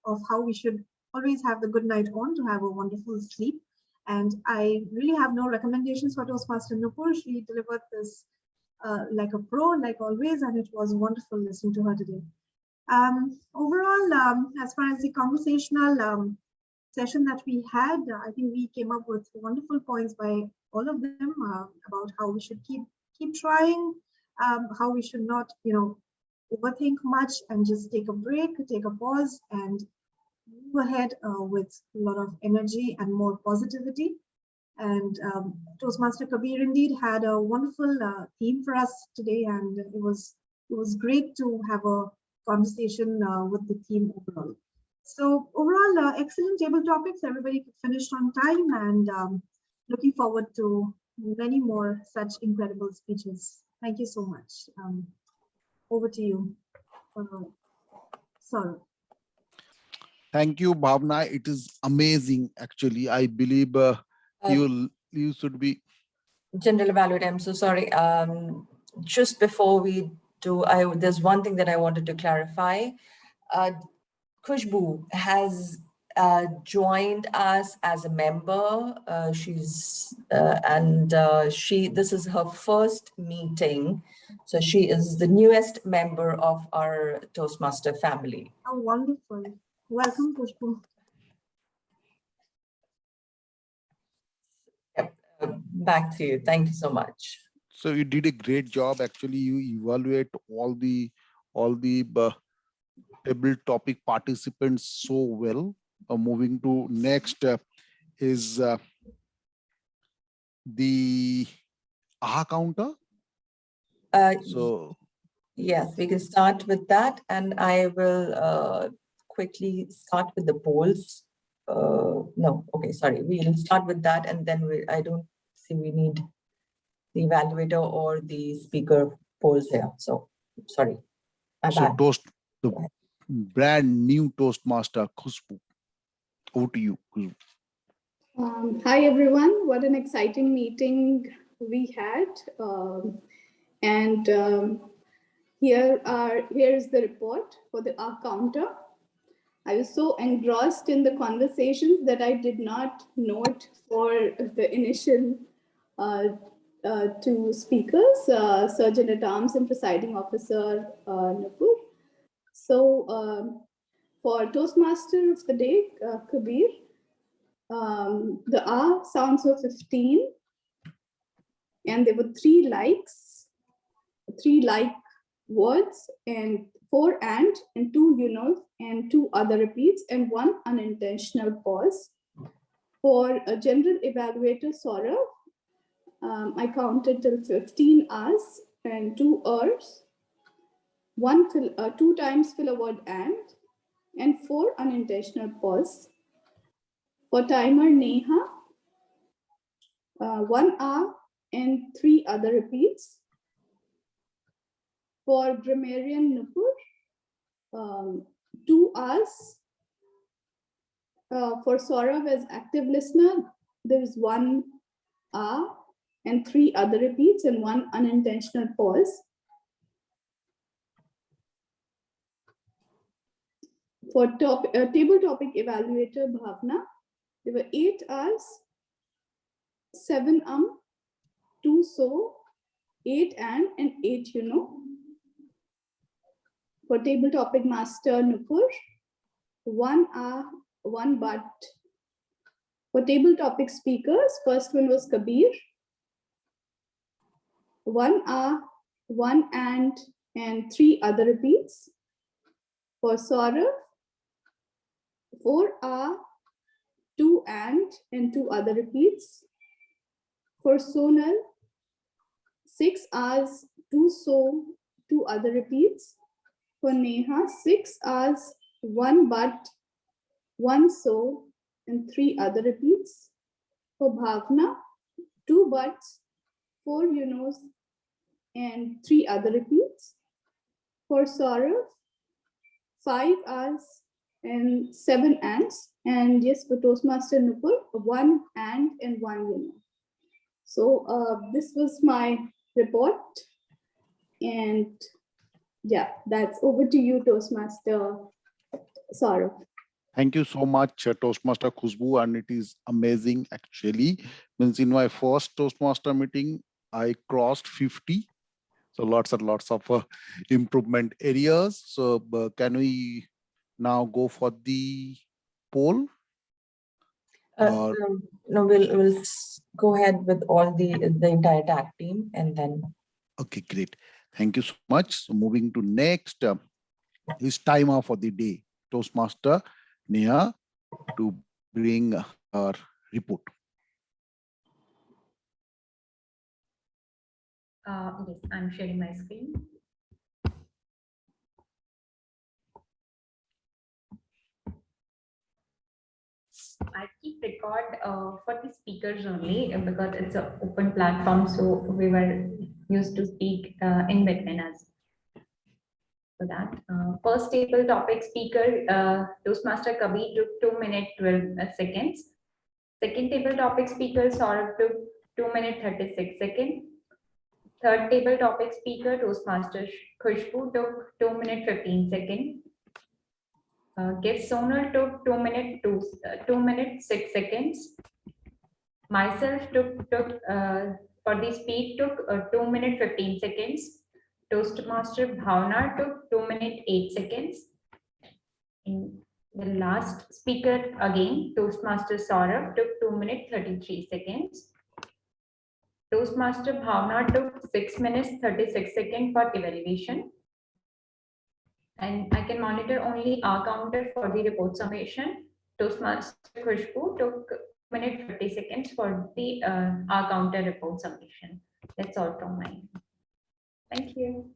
of how we should always have the good night on to have a wonderful sleep. And I really have no recommendations for Toastmaster Nupur. She delivered this like a pro, like always, and it was wonderful listening to her today. Overall, as far as the conversational session that we had, I think we came up with wonderful points by all of them about how we should keep trying, how we should not, overthink much and just take a break, take a pause, and move ahead with a lot of energy and more positivity. And Toastmaster Kabir indeed had a wonderful theme for us today, and it was great to have a conversation with the team overall. So overall, excellent table topics. Everybody finished on time, and looking forward to many more such incredible speeches. Thank you so much. Over to you, Saurav. Thank you, Bhavna. It is amazing. Actually, I believe you should be. General Evaluate, I'm so sorry. Just before we do, there's one thing that I wanted to clarify. Khushbu has joined us as a member. This is her first meeting. So she is the newest member of our Toastmaster family. Oh, wonderful. Welcome, Khushbu. Back to you. Thank you so much. So you did a great job. Actually, you evaluate all the table topic participants so well. Moving to next is the AHA counter. So Yes, we can start with that, and I will quickly start with the polls. No, okay, sorry. We'll start with that, and then I don't see we need the evaluator or the speaker polls here. So sorry. the brand new Toastmaster Khushbu. Over to you, Khushbu. Hi, everyone. What an exciting meeting we had. Here's the report for the R counter. I was so engrossed in the conversations that I did not note for the initial two speakers, Surgeon at Arms and Presiding Officer Nupur. So for Toastmaster of the Day, Kabir, the R sounds of 15, and there were 3 like words, and 4 and 2 and 2 other repeats, and 1 unintentional pause. For a general evaluator, Saurav, I counted till 15 R's and 2 R's, 2 times fill a word and 4 unintentional pause. For timer, Neha, 1 R and 3 other repeats. For grammarian Nupur, 2 R's. For Saurav as active listener, there is 1 R and 3 other repeats and 1 unintentional pause. For table topic evaluator Bhavna, there were 8 R's, 7 2 so, 8 and 8 For table topic master Nupur, 1 R, 1 but. For table topic speakers, first one was Kabir, 1 R, 1 and 3 other repeats. For Saurav, 4 R, 2 and 2 other repeats. For Sonal, 6 R's, 2 so, 2 other repeats. For Neha, 6 R's, 1 but, 1 so, and 3 other repeats. For Bhavna, 2 buts, 4 and 3 other repeats. For Saurav, 5 R's and 7 ands. And yes, for Toastmaster Nupur, 1 and 1 So this was my report. And yeah, that's over to you, Toastmaster Saurav. Thank you so much, Toastmaster Khushbu, and it is amazing actually. Means in my first Toastmaster meeting, I crossed 50. So lots and lots of improvement areas. So can we now go for the poll? No, we'll go ahead with all the entire tag team, and then. Okay, great. Thank you so much. So moving to next is timer for the day. Toastmaster Neha to bring our report. Yes, I'm sharing my screen. I keep record for the speakers only because it's an open platform, so we were used to speak in between us. for that. First table topic speaker, Toastmaster Kabir took 2 minutes 12 seconds. Second table topic speaker, Saurabh took 2 minutes 36 seconds. Third table topic speaker, Toastmaster Khushbu took 2 minutes 15 seconds. Guest Sonal took 2 minutes 6 seconds. Myself took for the speed took 2 minutes 15 seconds. Toastmaster Bhavna took 2 minutes 8 seconds. In the last speaker again, Toastmaster Saurabh took 2 minutes 33 seconds. Toastmaster Bhavna took 6 minutes 36 seconds for evaluation. And I can monitor only our counter for the report summation. Toastmaster Khushbu took 2 minutes 50 seconds for the our counter report summation. That's all from my end. Thank you.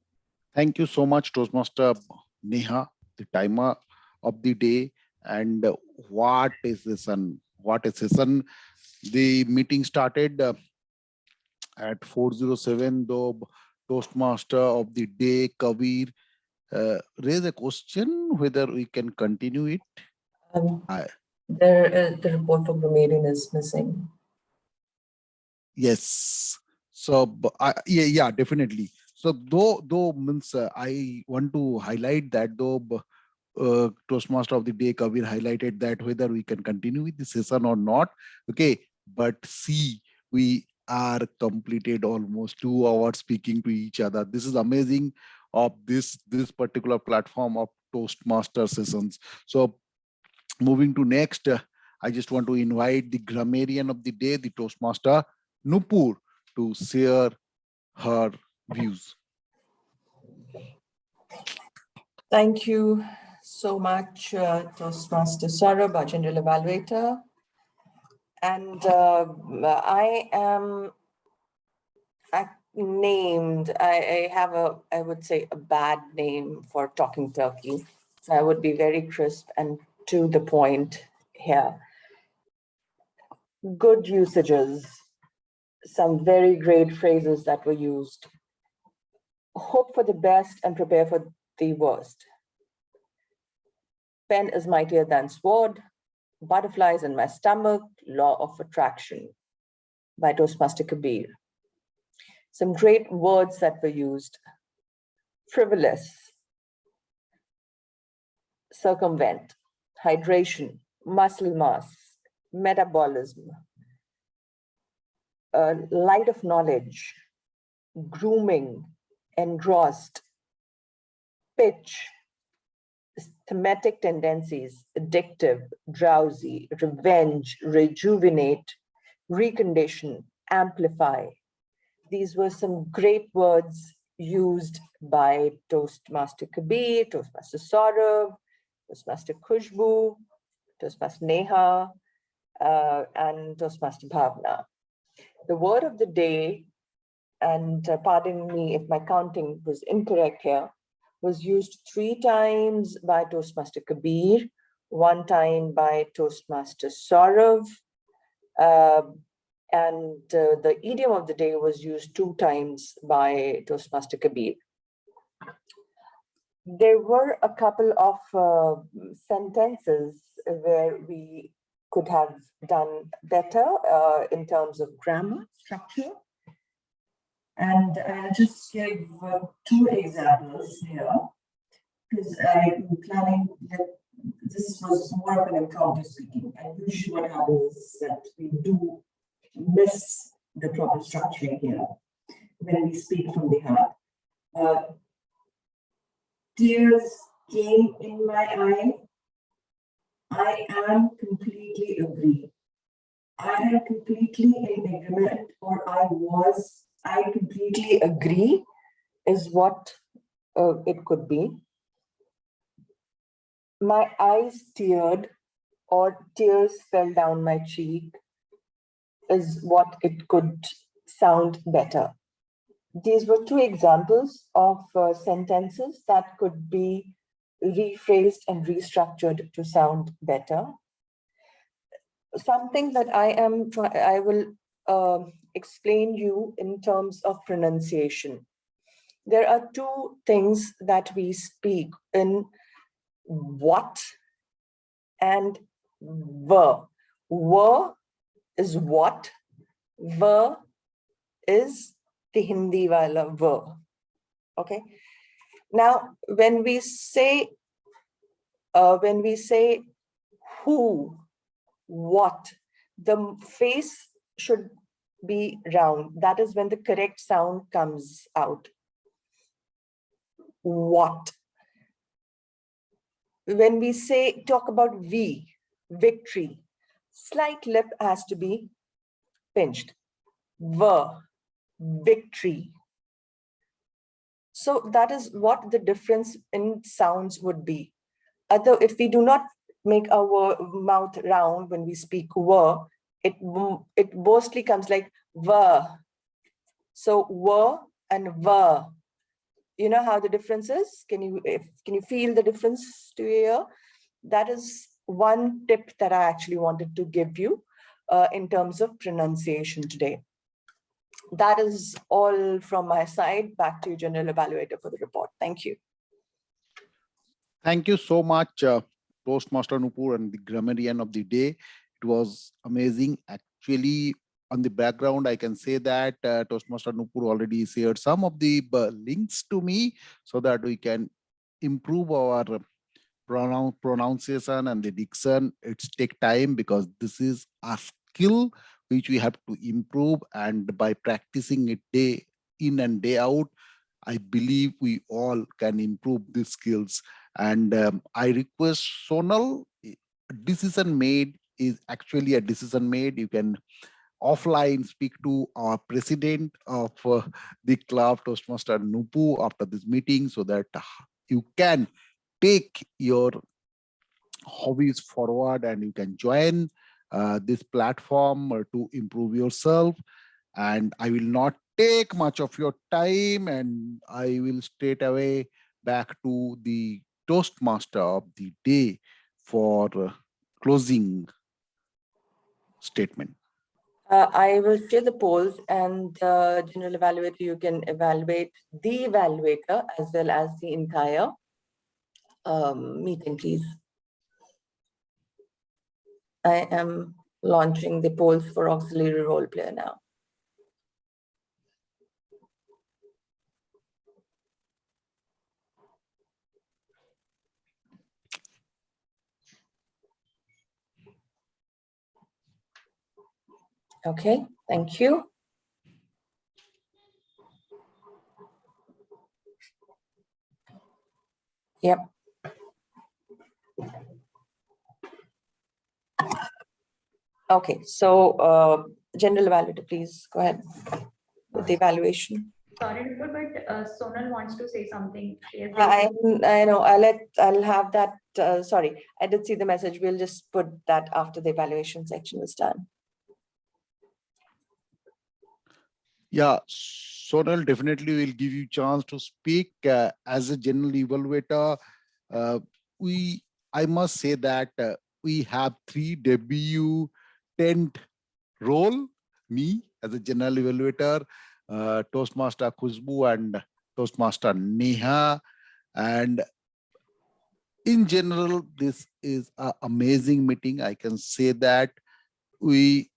Thank you so much, Toastmaster Neha, the timer of the day. And what is the session? What is session? The meeting started at 4:07. The Toastmaster of the day, Kabir, raise a question whether we can continue it. The report for grammarian is missing. Yes. So yeah, definitely. So though means I want to highlight that though Toastmaster of the day Kabir highlighted that whether we can continue with the session or not. Okay, but see, we are completed almost 2 hours speaking to each other. This is amazing of this particular platform of Toastmaster sessions. So moving to next, I just want to invite the grammarian of the day, the Toastmaster Nupur, to share her views. Thank you so much, Toastmaster Saurabh, our general evaluator. And I am named, I have I would say, a bad name for talking turkey. So I would be very crisp and to the point here. Good usages, some very great phrases that were used. Hope for the best and prepare for the worst. Pen is mightier than sword. Butterflies in my stomach, law of attraction by Toastmaster Kabir. Some great words that were used. Frivolous, circumvent, hydration, muscle mass, metabolism, light of knowledge, grooming, engrossed, pitch, thematic tendencies, addictive, drowsy, revenge, rejuvenate, recondition, amplify. These were some great words used by Toastmaster Kabir, Toastmaster Saurabh, Toastmaster Khushbu, Toastmaster Neha, and Toastmaster Bhavna. The word of the day, and pardon me if my counting was incorrect here, was used 3 times by Toastmaster Kabir, 1 time by Toastmaster Saurabh, and the idiom of the day was used 2 times by Toastmaster Kabir. There were a couple of sentences where we could have done better in terms of grammar, structure. And I'll just give 2 examples here, because I'm planning that this was more of an impromptu speaking. And usually what happens is that we do miss the proper structuring here when we speak from the heart. Tears came in my eye. I am completely agree. I am completely in agreement, or I completely agree is what it could be. My eyes teared, or tears fell down my cheek is what it could sound better. These were 2 examples of sentences that could be rephrased and restructured to sound better. Something that I will explain you in terms of pronunciation. there are two things that we speak in what and were. Were is what, were is the Hindi wala were. Okay. Now, when we say who, what, the face should be round. That is when the correct sound comes out. What. When we talk about V, victory, slight lip has to be pinched. Were, victory. So that is what the difference in sounds would be. If we do not make our mouth round when we speak were, it mostly comes like were. So were and were. You know how the difference is? Can you feel the difference to your ear? That is one tip that I actually wanted to give you in terms of pronunciation today. That is all from my side. Back to you, General Evaluator, for the report. Thank you. Thank you so much, Toastmaster Nupur and the grammarian of the day. It was amazing. Actually, on the background, I can say that Toastmaster Nupur already shared some of the links to me so that we can improve our pronunciation and the diction. It's take time because this is a skill which we have to improve, and by practicing it day in and day out, I believe we all can improve these skills. And I request Sonal, decision made is actually a decision made. You can offline speak to our president of the club, Toastmaster Nupu, after this meeting so that you can take your hobbies forward and you can join this platform to improve yourself. And I will not take much of your time, and I will straight away back to the Toastmaster of the day for closing statement. I will share the polls, and General Evaluator, you can evaluate the evaluator as well as the entire meeting, please. I am launching the polls for auxiliary role player now. Okay, thank you. Yep. Okay, so General Evaluator, please go ahead with the evaluation. Sorry, Nupur, but Sonal wants to say something. She has I know. I'll have that. Sorry, I did see the message. We'll just put that after the evaluation section is done. Yeah, Sonal definitely will give you chance to speak as a general evaluator. I must say that we have 3 debutant role: me as a general evaluator, Toastmaster Khushbu, and Toastmaster Neha. And in general, this is an amazing meeting. I can say that we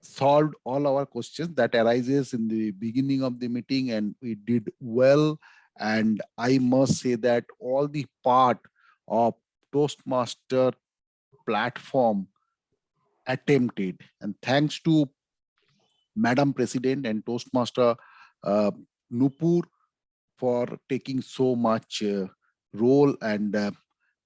solved all our questions that arises in the beginning of the meeting, and we did well. And I must say that all the part of Toastmaster platform attempted, and thanks to Madam President and Toastmaster Nupur for taking so much role and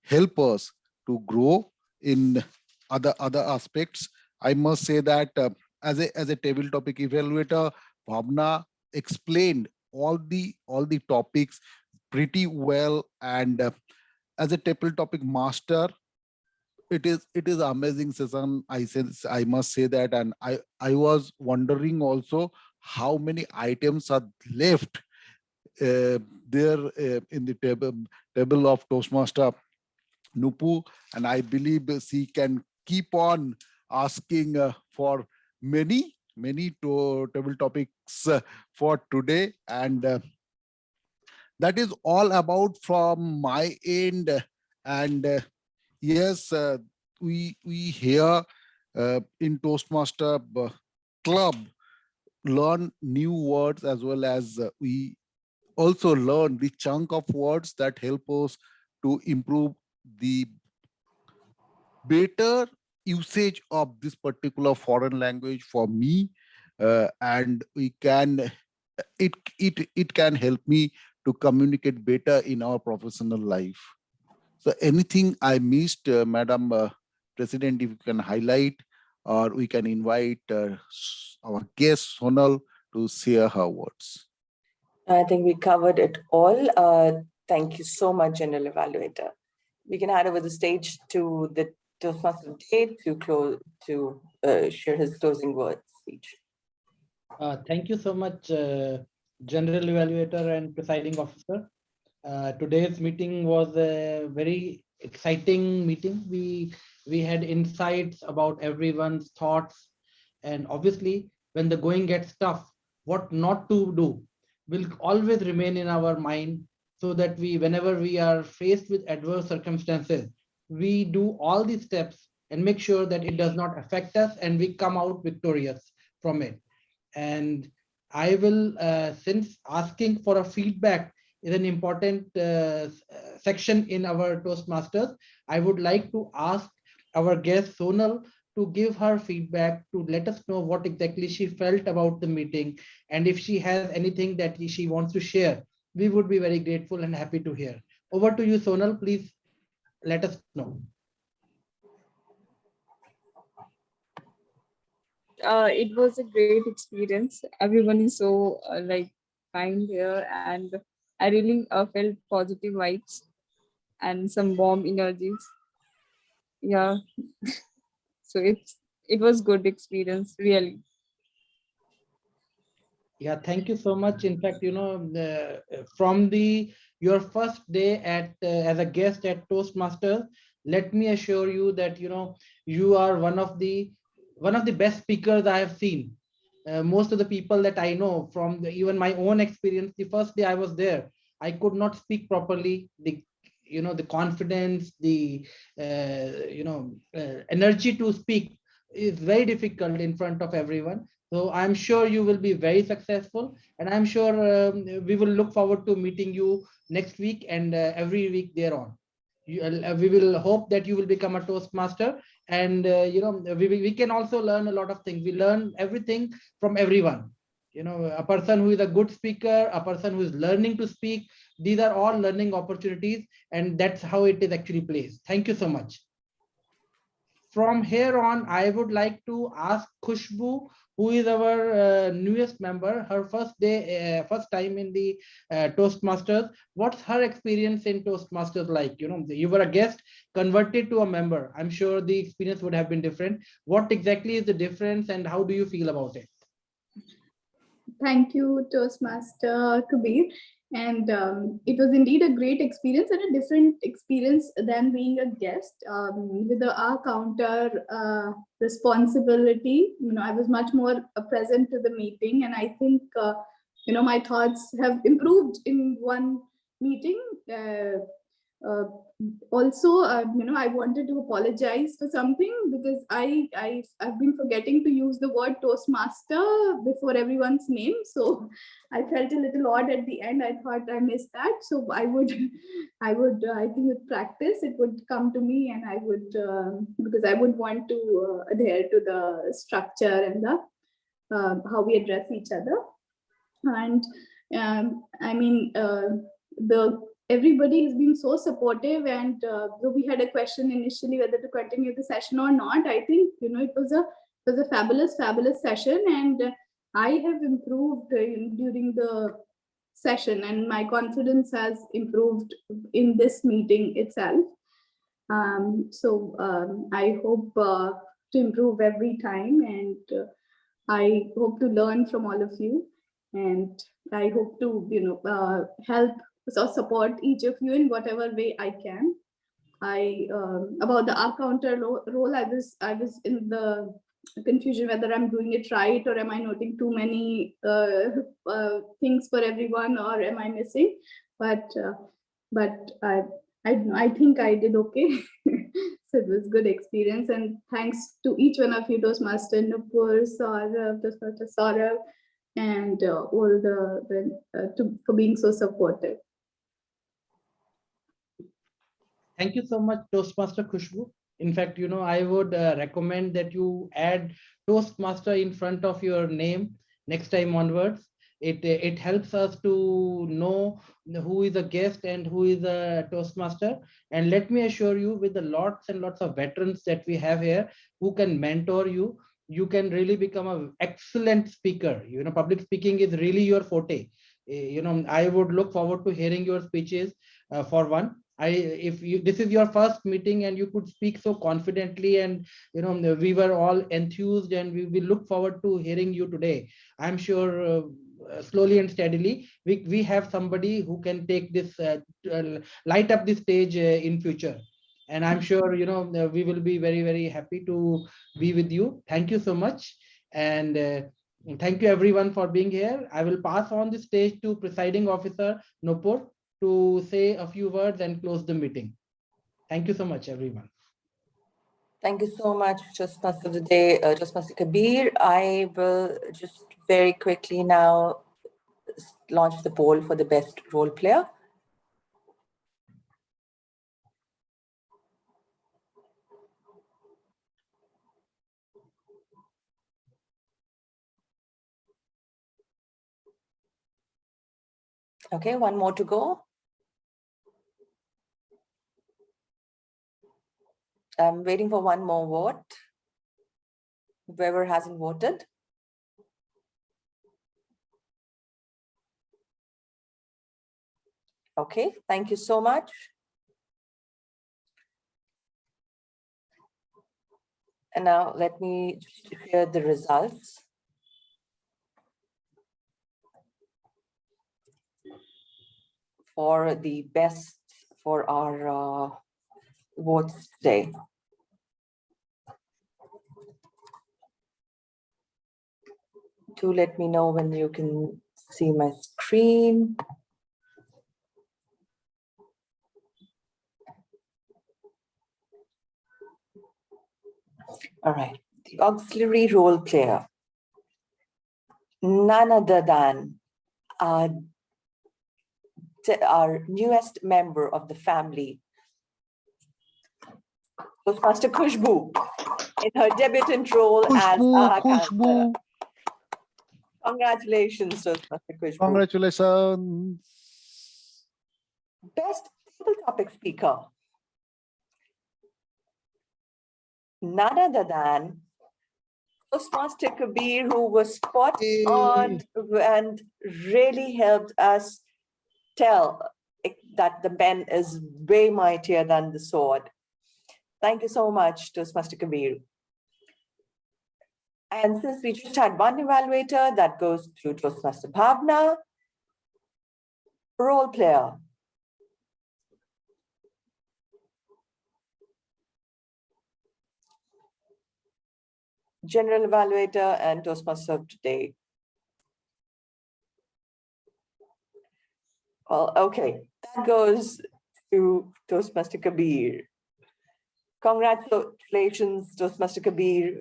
help us to grow in other aspects. I must say that as a table topic evaluator, Bhavna explained all the topics pretty well, and as a table topic master, it is amazing session. I must say that, and I was wondering also how many items are left there in the table of Toastmaster Nupu, and I believe she can keep on asking for many table topics for today. And that is all about from my end. And yes, we here in Toastmaster Club learn new words, as well as we also learn the chunk of words that help us to improve the better usage of this particular foreign language for me. And we can it can help me to communicate better in our professional life. So anything I missed, Madam President, if you can highlight, or we can invite our guest Sonal to share her words. I think we covered it all. Thank you so much, General Evaluator. We can hand over the stage to the Toastmaster Day to share his closing words speech. Thank you so much, General Evaluator and Presiding Officer. Today's meeting was a very exciting meeting. We had insights about everyone's thoughts, and obviously, when the going gets tough, what not to do will always remain in our mind, so that whenever we are faced with adverse circumstances, we do all these steps and make sure that it does not affect us and we come out victorious from it. And I will, since asking for a feedback is an important section in our Toastmasters, I would like to ask our guest Sonal to give her feedback, to let us know what exactly she felt about the meeting, and if she has anything that she wants to share, we would be very grateful and happy to hear. Over to you, Sonal. Please let us know. It was a great experience. Everyone is so like kind here, and I really felt positive vibes and some warm energies. Yeah, so it was good experience, really. Yeah, thank you so much. In fact, from your first day at as a guest at Toastmasters, let me assure you that you are one of the best speakers I have seen. Most of the people that I know, from even my own experience, the first day I was there, I could not speak properly. The confidence, the energy to speak is very difficult in front of everyone. So I'm sure you will be very successful, and I'm sure we will look forward to meeting you next week and every week thereon. We will hope that you will become a Toastmaster, and we can also learn a lot of things. We learn everything from everyone. A person who is a good speaker, a person who is learning to speak. These are all learning opportunities, and that's how it is actually placed. Thank you so much. From here on, I would like to ask Khushbu, who is our newest member, her first time in the Toastmasters. What's her experience in Toastmasters like? You were a guest, converted to a member. I'm sure the experience would have been different. What exactly is the difference, and how do you feel about it? Thank you, Toastmaster Kabir. And it was indeed a great experience and a different experience than being a guest. With the R counter responsibility, I was much more present to the meeting, and I think my thoughts have improved in one meeting. Also, I wanted to apologize for something, because I've been forgetting to use the word Toastmaster before everyone's name. So I felt a little odd at the end. I thought I missed that. So I think with practice, it would come to me, and I would, because I would want to adhere to the structure and the how we address each other. And everybody has been so supportive, and though we had a question initially whether to continue the session or not, I think it was a fabulous session, and I have improved during the session, and my confidence has improved in this meeting itself. I hope to improve every time, and I hope to learn from all of you, and I hope to help or support each of you in whatever way I can. About the R counter role, I was in the confusion whether I'm doing it right, or am I noting too many things for everyone, or am I missing. but I think I did okay. So it was good experience, and thanks to each one of you, Toastmaster Nupur, Saurav, Toastmaster Saurav, and all for being so supportive. Thank you so much, Toastmaster Khushbu. In fact, I would recommend that you add Toastmaster in front of your name next time onwards. It helps us to know who is a guest and who is a Toastmaster. And let me assure you, with the lots and lots of veterans that we have here who can mentor you, you can really become an excellent speaker. Public speaking is really your forte. I would look forward to hearing your speeches for one. If this is your first meeting and you could speak so confidently, and we were all enthused, and we look forward to hearing you today. I'm sure slowly and steadily we have somebody who can take this light up the stage in future, and I'm sure we will be very, very happy to be with you. Thank you so much, and thank you everyone for being here. I will pass on the stage to Presiding Officer Nupur to say a few words and close the meeting. Thank you so much, everyone. Thank you so much, Toastmaster of the Day, Toastmaster Kabir. I will just very quickly now launch the poll for the best role player. Okay, one more to go. I'm waiting for one more vote. Whoever hasn't voted. Okay, thank you so much. And now let me just share the results. For the best for our votes today. Do let me know when you can see my screen. All right, the auxiliary role player, none other than our newest member of the family, Toastmaster Khushbu, in her debutant role as Aha Kansara. Congratulations, Toastmaster Khushbu. Congratulations. Best table topic speaker, none other than Toastmaster Kabir, who was spot on and really helped us tell that the pen is way mightier than the sword. Thank you so much, Toastmaster Kabir. And since we just had one evaluator, that goes to Toastmaster Bhavna. Role player. General evaluator and Toastmaster of today. Well, okay, that goes to Toastmaster Kabir. Congratulations, Toastmaster Kabir,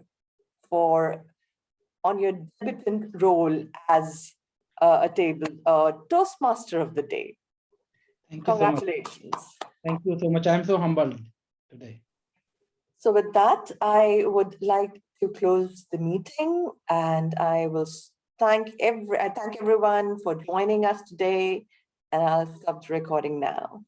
on your debutant role as a Toastmaster of the Day. Thank you Congratulations. so much. Thank you so much. I'm so humbled today. So with that, I would like to close the meeting, and I will thank everyone for joining us today, and I'll stop the recording now.